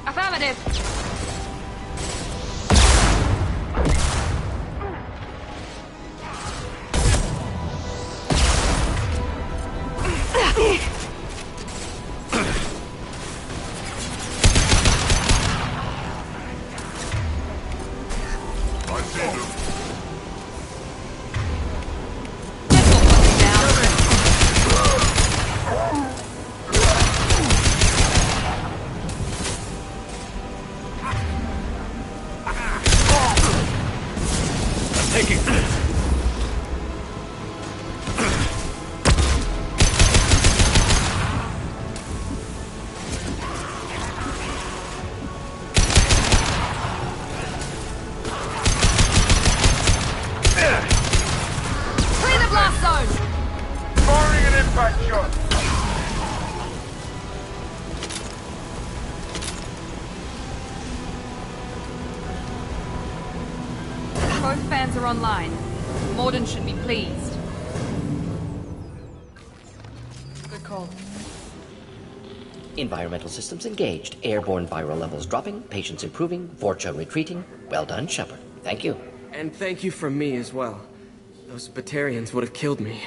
Affirmative! systems are online. Morden should be pleased. Good call. Environmental systems engaged. Airborne viral levels dropping. Patients improving. Vorcha retreating. Well done, Shepard. Thank you. And thank you from me as well. Those Batarians would have killed me.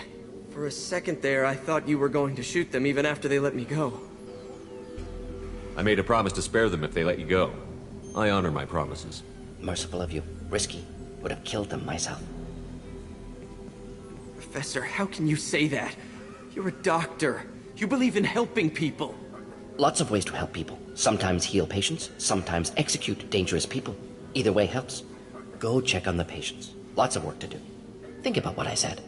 For a second there, I thought you were going to shoot them even after they let me go. I made a promise to spare them if they let you go. I honor my promises. Merciful of you. Risky. Would have killed them myself. Professor, how can you say that? You're a doctor. You believe in helping people. Lots of ways to help people. Sometimes heal patients, sometimes execute dangerous people. Either way helps. Go check on the patients. Lots of work to do. Think about what I said.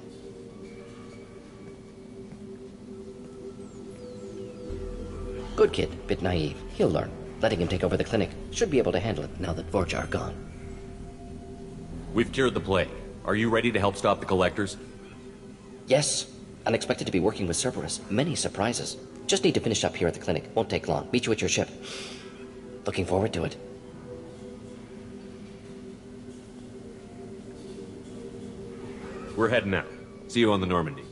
Good kid, bit naive. He'll learn. Letting him take over the clinic. Should be able to handle it now that Vorcha are gone. We've cured the plague. Are you ready to help stop the Collectors? Yes. Unexpected to be working with Cerberus. Many surprises. Just need to finish up here at the clinic. Won't take long. Meet you at your ship. Looking forward to it. We're heading out. See you on the Normandy.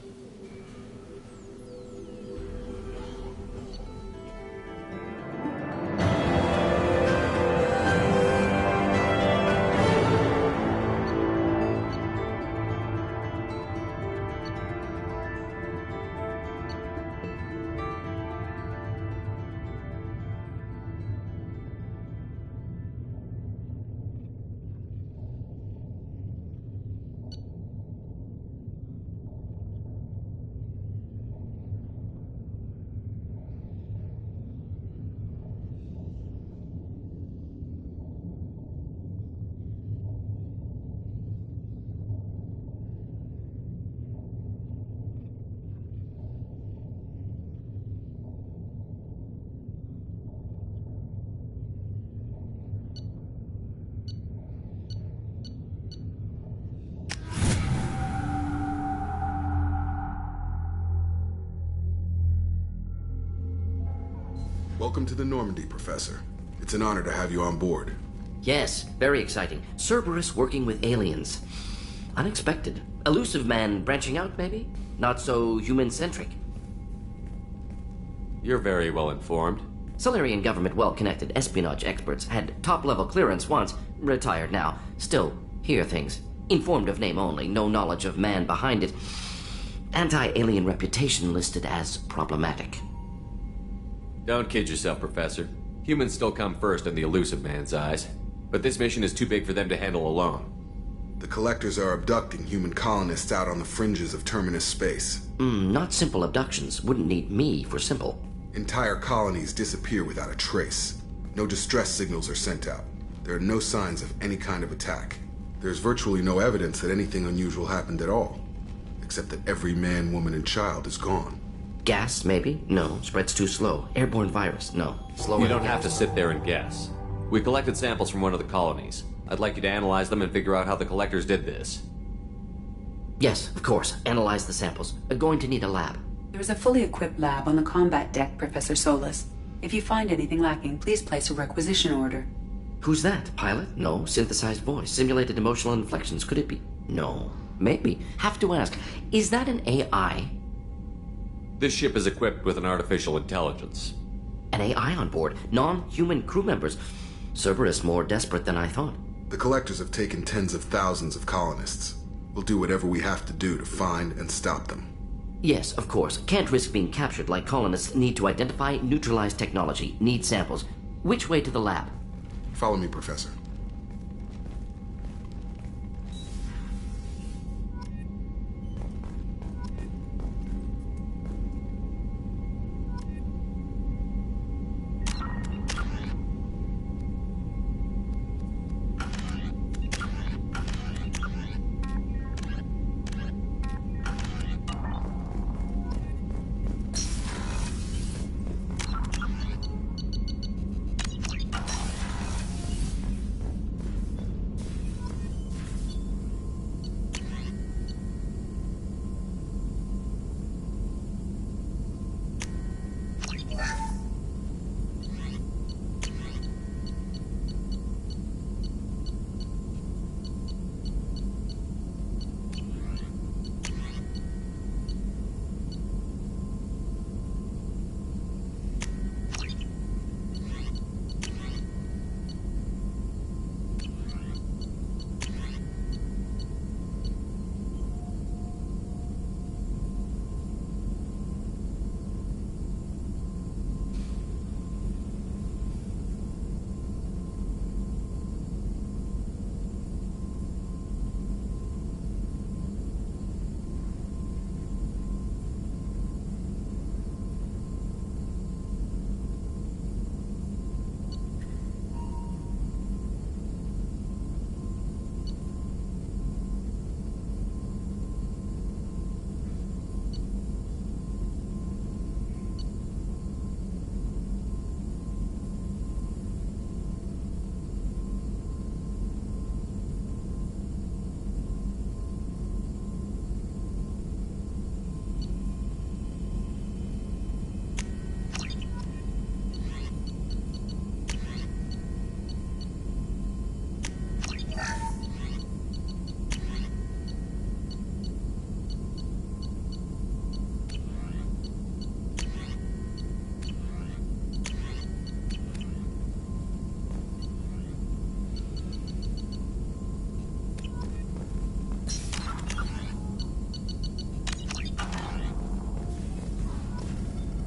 Welcome to the Normandy, Professor. It's an honor to have you on board. Yes, very exciting. Cerberus working with aliens. Unexpected. Elusive man branching out, maybe? Not so human-centric. You're very well informed. Solarian government well-connected espionage experts had top-level clearance once, retired now. Still, hear things. Informed of name only, no knowledge of man behind it. Anti-alien reputation listed as problematic. Don't kid yourself, Professor. Humans still come first in the elusive man's eyes. But this mission is too big for them to handle alone. The Collectors are abducting human colonists out on the fringes of Terminus space. Not simple abductions. Wouldn't need me for simple. Entire colonies disappear without a trace. No distress signals are sent out. There are no signs of any kind of attack. There's virtually no evidence that anything unusual happened at all. Except that every man, woman, and child is gone. Gas, maybe? No. Spreads too slow. Airborne virus? No. Slower. You don't have to sit there and guess. We collected samples from one of the colonies. I'd like you to analyze them and figure out how the Collectors did this. Yes, of course. Analyze the samples. Going to need a lab. There's a fully equipped lab on the combat deck, Professor Solis. If you find anything lacking, please place a requisition order. Who's that? Pilot? No. Synthesized voice. Simulated emotional inflections. Could it be? No. Maybe. Have to ask. Is that an AI? This ship is equipped with an artificial intelligence. An AI on board? Non-human crew members? Cerberus more desperate than I thought. The Collectors have taken tens of thousands of colonists. We'll do whatever we have to do to find and stop them. Yes, of course. Can't risk being captured like colonists need to identify, neutralize technology, need samples. Which way to the lab? Follow me, Professor.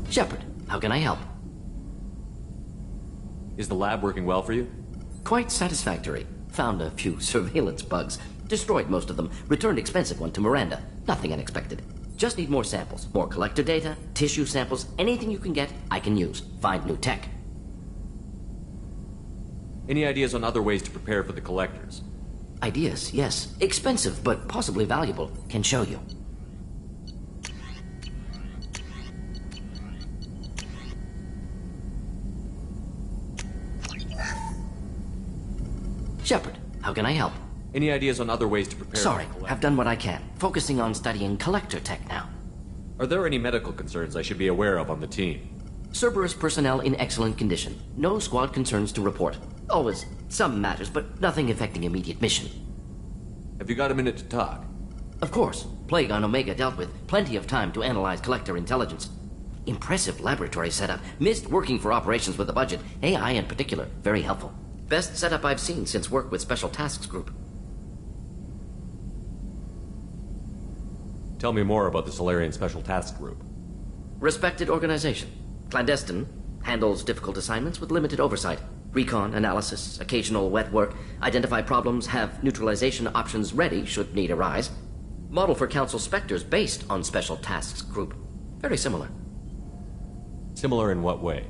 Shepard, how can I help? Is the lab working well for you? Quite satisfactory. Found a few surveillance bugs. Destroyed most of them. Returned expensive one to Miranda. Nothing unexpected. Just need more samples. More collector data, tissue samples, anything you can get, I can use. Find new tech. Any ideas on other ways to prepare for the collectors? Ideas, yes. Expensive, but possibly valuable. Can show you. Shepard, how can I help? Any ideas on other ways to prepare? Sorry, have done what I can. Focusing on studying collector tech now. Are there any medical concerns I should be aware of on the team? Cerberus personnel in excellent condition. No squad concerns to report. Always some matters, but nothing affecting immediate mission. Have you got a minute to talk? Of course. Plague on Omega dealt with. Plenty of time to analyze collector intelligence. Impressive laboratory setup. Missed working for operations with a budget. AI in particular. Very helpful. Best setup I've seen since work with Special Tasks Group. Tell me more about the Solarian Special Tasks Group. Respected organization. Clandestine. Handles difficult assignments with limited oversight. Recon, analysis, occasional wet work. Identify problems, have neutralization options ready should need arise. Model for Council Spectres based on Special Tasks Group. Very similar. Similar in what way?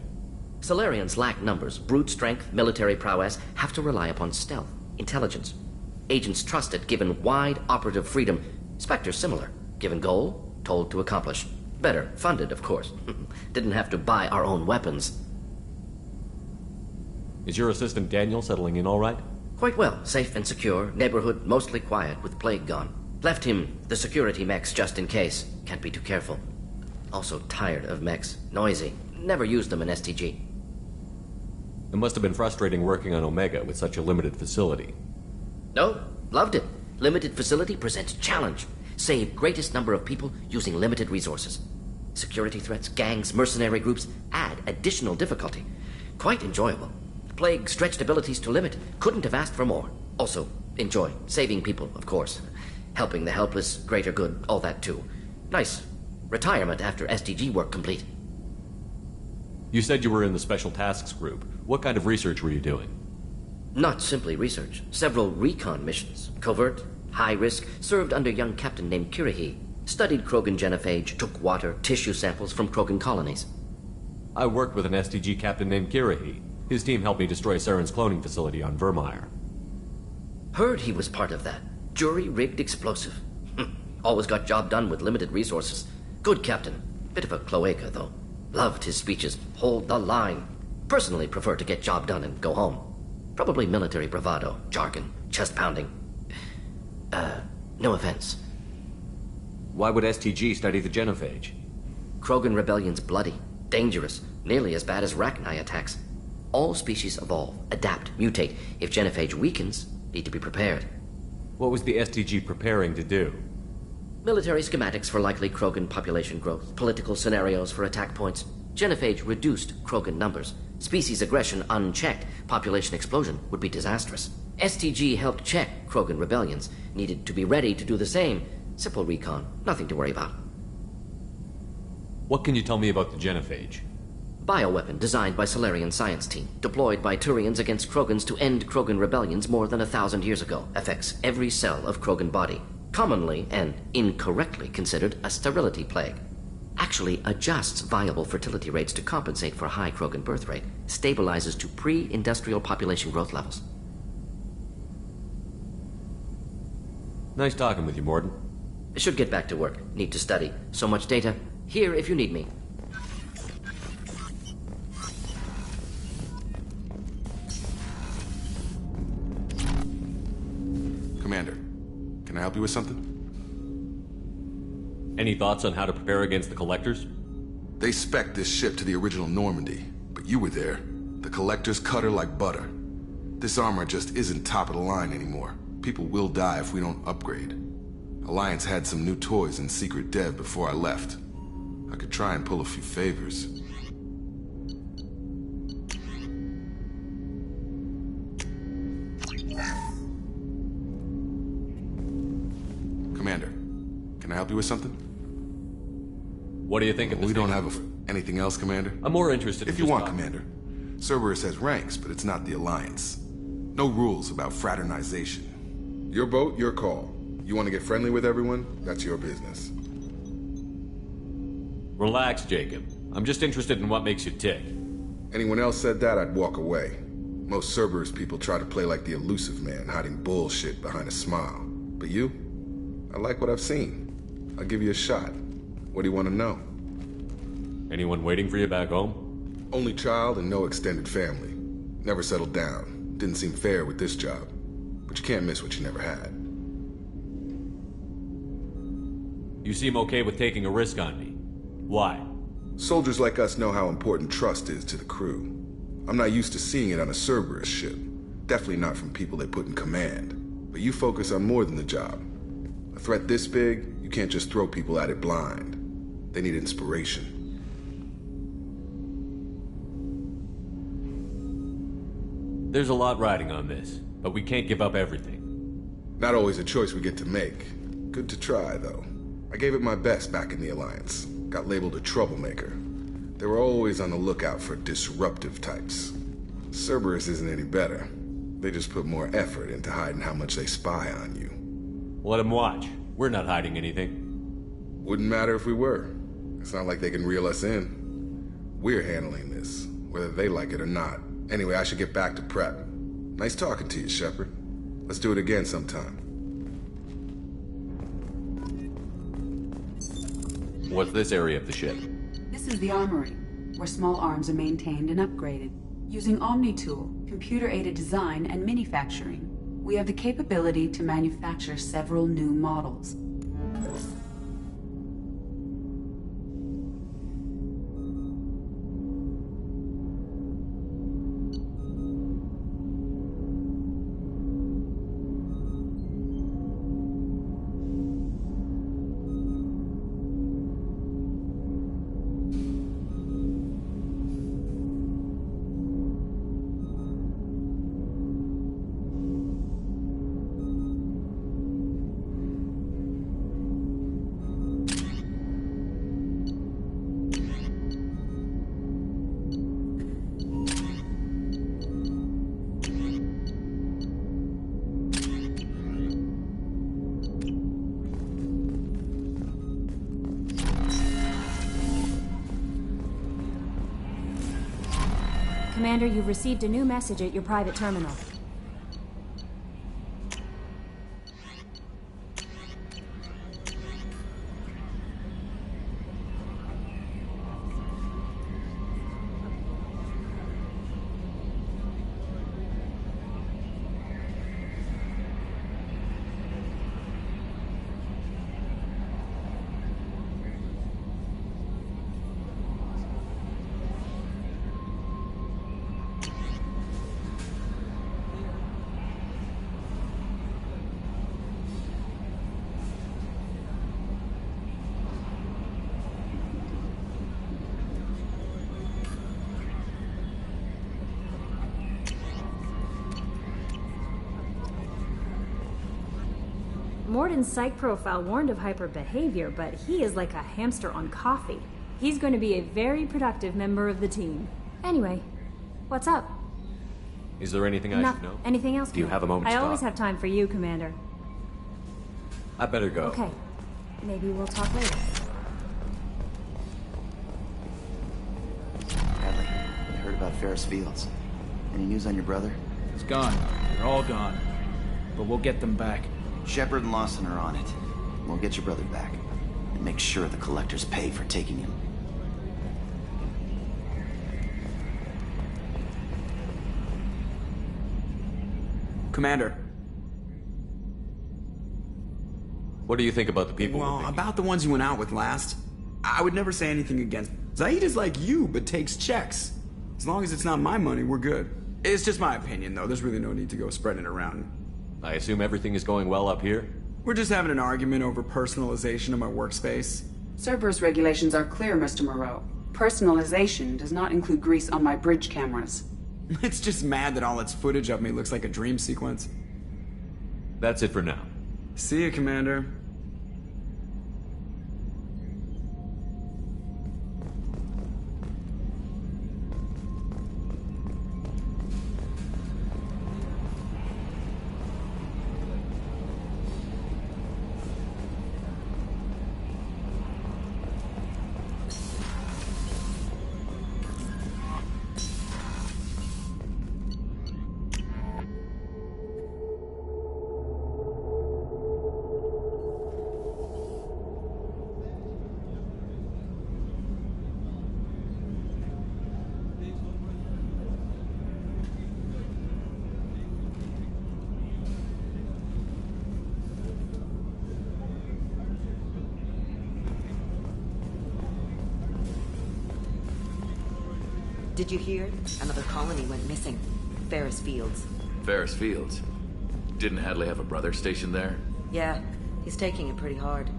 Solarians lack numbers, brute strength, military prowess, have to rely upon stealth, intelligence. Agents trusted, given wide operative freedom. Spectres similar, given goal, told to accomplish. Better, funded, of course. Didn't have to buy our own weapons. Is your assistant Daniel settling in all right? Quite well, safe and secure, neighborhood mostly quiet with Plague gone. Left him the security mechs just in case. Can't be too careful. Also tired of mechs, noisy. Never used them in STG. It must have been frustrating working on Omega with such a limited facility. No, loved it. Limited facility presents challenge. Save greatest number of people using limited resources. Security threats, gangs, mercenary groups add additional difficulty. Quite enjoyable. Plague stretched abilities to limit. Couldn't have asked for more. Also, enjoy. Saving people, of course. Helping the helpless, greater good, all that too. Nice. Retirement after STG work complete. You said you were in the Special Tasks Group. What kind of research were you doing? Not simply research. Several recon missions. Covert, high risk, served under young captain named Kirahi. Studied Krogan genophage, took water, tissue samples from Krogan colonies. I worked with an STG captain named Kirahi. His team helped me destroy Saren's cloning facility on Vermeer. Heard he was part of that. Jury-rigged explosive. Always got job done with limited resources. Good captain. Bit of a cloaca, though. Loved his speeches. Hold the line. Personally prefer to get job done and go home. Probably military bravado, jargon, chest pounding. No offense. Why would STG study the genophage? Krogan rebellion's bloody, dangerous, nearly as bad as Rachni attacks. All species evolve, adapt, mutate. If genophage weakens, need to be prepared. What was the STG preparing to do? Military schematics for likely Krogan population growth, political scenarios for attack points. Genophage reduced Krogan numbers. Species aggression unchecked, population explosion would be disastrous. STG helped check Krogan rebellions. Needed to be ready to do the same. Simple recon, nothing to worry about. What can you tell me about the genophage? Bioweapon designed by Solarian science team, deployed by Turians against Krogans to end Krogan rebellions more than 1,000 years ago. Affects every cell of Krogan body. Commonly and incorrectly considered a sterility plague. Actually adjusts viable fertility rates to compensate for high Krogan birth rate. Stabilizes to pre-industrial population growth levels. Nice talking with you, Morden. Should get back to work. Need to study. So much data. Here if you need me. Commander, can I help you with something? Any thoughts on how to prepare against the Collectors? They spec'd this ship to the original Normandy, but you were there. The Collectors cut her like butter. This armor just isn't top of the line anymore. People will die if we don't upgrade. Alliance had some new toys in secret dev before I left. I could try and pull a few favors. Commander, can I help you with something? What do you think of this? We don't have anything else, Commander? I'm more interested in If you just want, talking. Commander. Cerberus has ranks, but it's not the Alliance. No rules about fraternization. Your boat, your call. You want to get friendly with everyone? That's your business. Relax, Jacob. I'm just interested in what makes you tick. Anyone else said that, I'd walk away. Most Cerberus people try to play like the elusive man, hiding bullshit behind a smile. But you? I like what I've seen. I'll give you a shot. What do you want to know? Anyone waiting for you back home? Only child and no extended family. Never settled down. Didn't seem fair with this job. But you can't miss what you never had. You seem okay with taking a risk on me. Why? Soldiers like us know how important trust is to the crew. I'm not used to seeing it on a Cerberus ship. Definitely not from people they put in command. But you focus on more than the job. A threat this big, you can't just throw people at it blind. They need inspiration. There's a lot riding on this, but we can't give up everything. Not always a choice we get to make. Good to try, though. I gave it my best back in the Alliance. Got labeled a troublemaker. They were always on the lookout for disruptive types. Cerberus isn't any better. They just put more effort into hiding how much they spy on you. Let them watch. We're not hiding anything. Wouldn't matter if we were. It's not like they can reel us in. We're handling this, whether they like it or not. Anyway, I should get back to prep. Nice talking to you, Shepard. Let's do it again sometime. What's this area of the ship? This is the armory, where small arms are maintained and upgraded. Using ME2, computer-aided design and manufacturing, we have the capability to manufacture several new models. Commander, you've received a new message at your private terminal. Morden's psych profile warned of hyper behavior, but he is like a hamster on coffee. He's going to be a very productive member of the team. Anyway, what's up? Is there anything I should know? Anything else? Do you have a moment to I talk? always have time for you, Commander. I better go. Okay. Maybe we'll talk later. Bradley, I heard about Ferris Fields. Any news on your brother? He's gone. They're all gone. But we'll get them back. Shepard and Lawson are on it. We'll get your brother back. And make sure the collectors pay for taking him. Commander. What do you think about the people? Well, about the ones you went out with last, I would never say anything against. Zaid is like you, but takes checks. As long as it's not my money, we're good. It's just my opinion, though. There's really no need to go spreading it around. I assume everything is going well up here? We're just having an argument over personalization of my workspace. Cerberus regulations are clear, Mr. Moreau. Personalization does not include grease on my bridge cameras. It's just mad that all its footage of me looks like a dream sequence. That's it for now. See you, Commander. Did you hear? Another colony went missing. Ferris Fields. Ferris Fields? Didn't Hadley have a brother stationed there? Yeah, he's taking it pretty hard.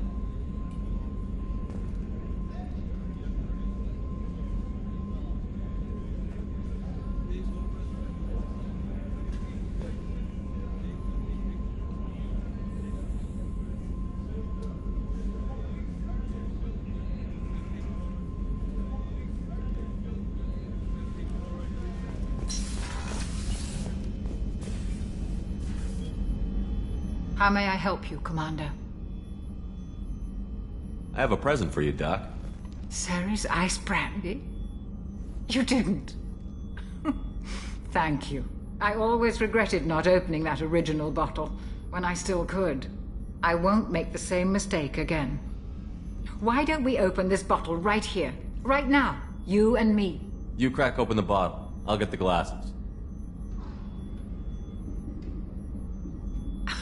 How may I help you, Commander? I have a present for you, Doc. Ceres ice brandy? You didn't. Thank you. I always regretted not opening that original bottle when I still could. I won't make the same mistake again. Why don't we open this bottle right here, right now, you and me? You crack open the bottle. I'll get the glasses.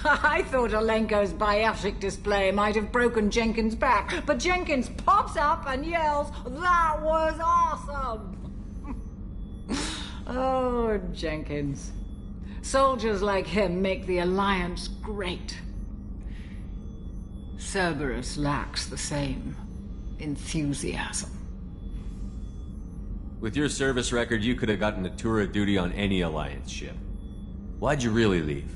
I thought Alenko's biotic display might have broken Jenkins' back, but Jenkins pops up and yells, "That was awesome!" Oh, Jenkins. Soldiers like him make the Alliance great. Cerberus lacks the same enthusiasm. With your service record, you could have gotten a tour of duty on any Alliance ship. Why'd you really leave?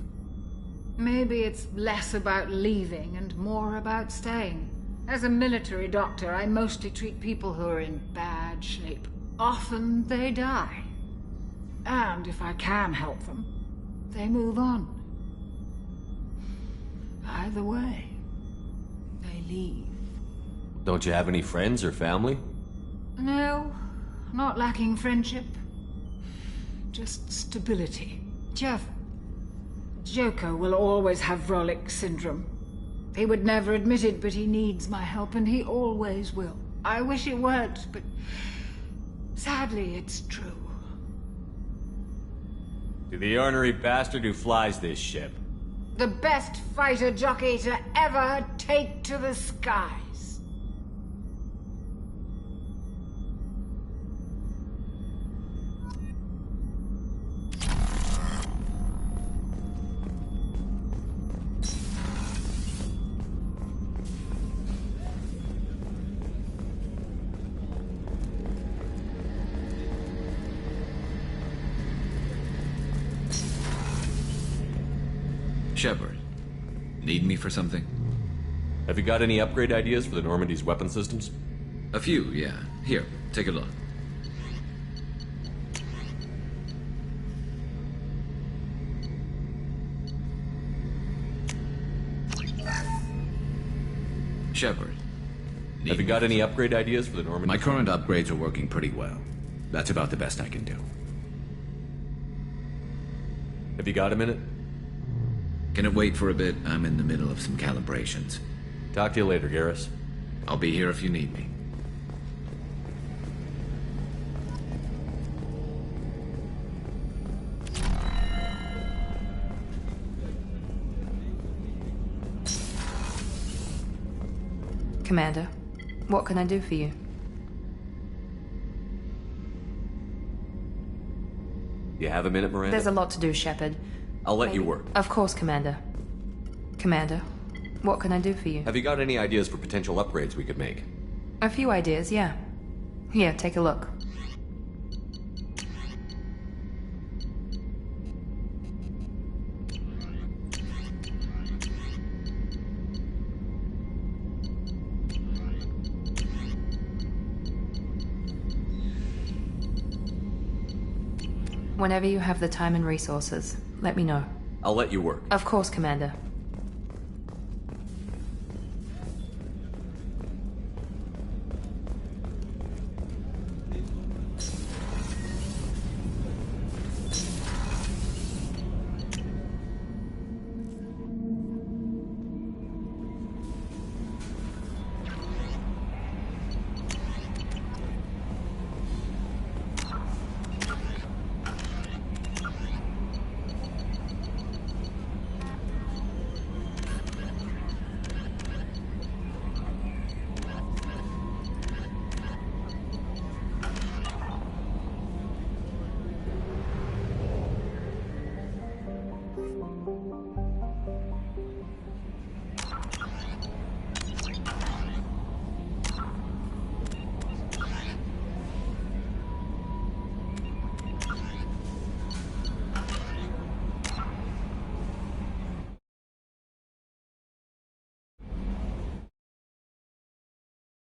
Maybe it's less about leaving and more about staying. As a military doctor, I mostly treat people who are in bad shape. Often they die. And if I can help them, they move on. Either way, they leave. Don't you have any friends or family? No, not lacking friendship. Just stability. Jeff, Joko will always have Vrolic syndrome. He would never admit it, but he needs my help, and he always will. I wish it weren't, but sadly, it's true. To the ornery bastard who flies this ship. The best fighter jockey to ever take to the skies. Shepard, need me for something? Have you got any upgrade ideas for the Normandy's weapon systems? A few, yeah. Here, take a look. Shepard. Have you got any upgrade ideas for the Normandy? My current upgrades are working pretty well. That's about the best I can do. Have you got a minute? Can it wait for a bit? I'm in the middle of some calibrations. Talk to you later, Garrus. I'll be here if you need me. Commander, what can I do for you? You have a minute, Miranda? There's a lot to do, Shepard. I'll let you work. Of course, Commander. Commander, what can I do for you? Have you got any ideas for potential upgrades we could make? A few ideas, yeah. Here, take a look. Whenever you have the time and resources, let me know. I'll let you work. Of course, Commander.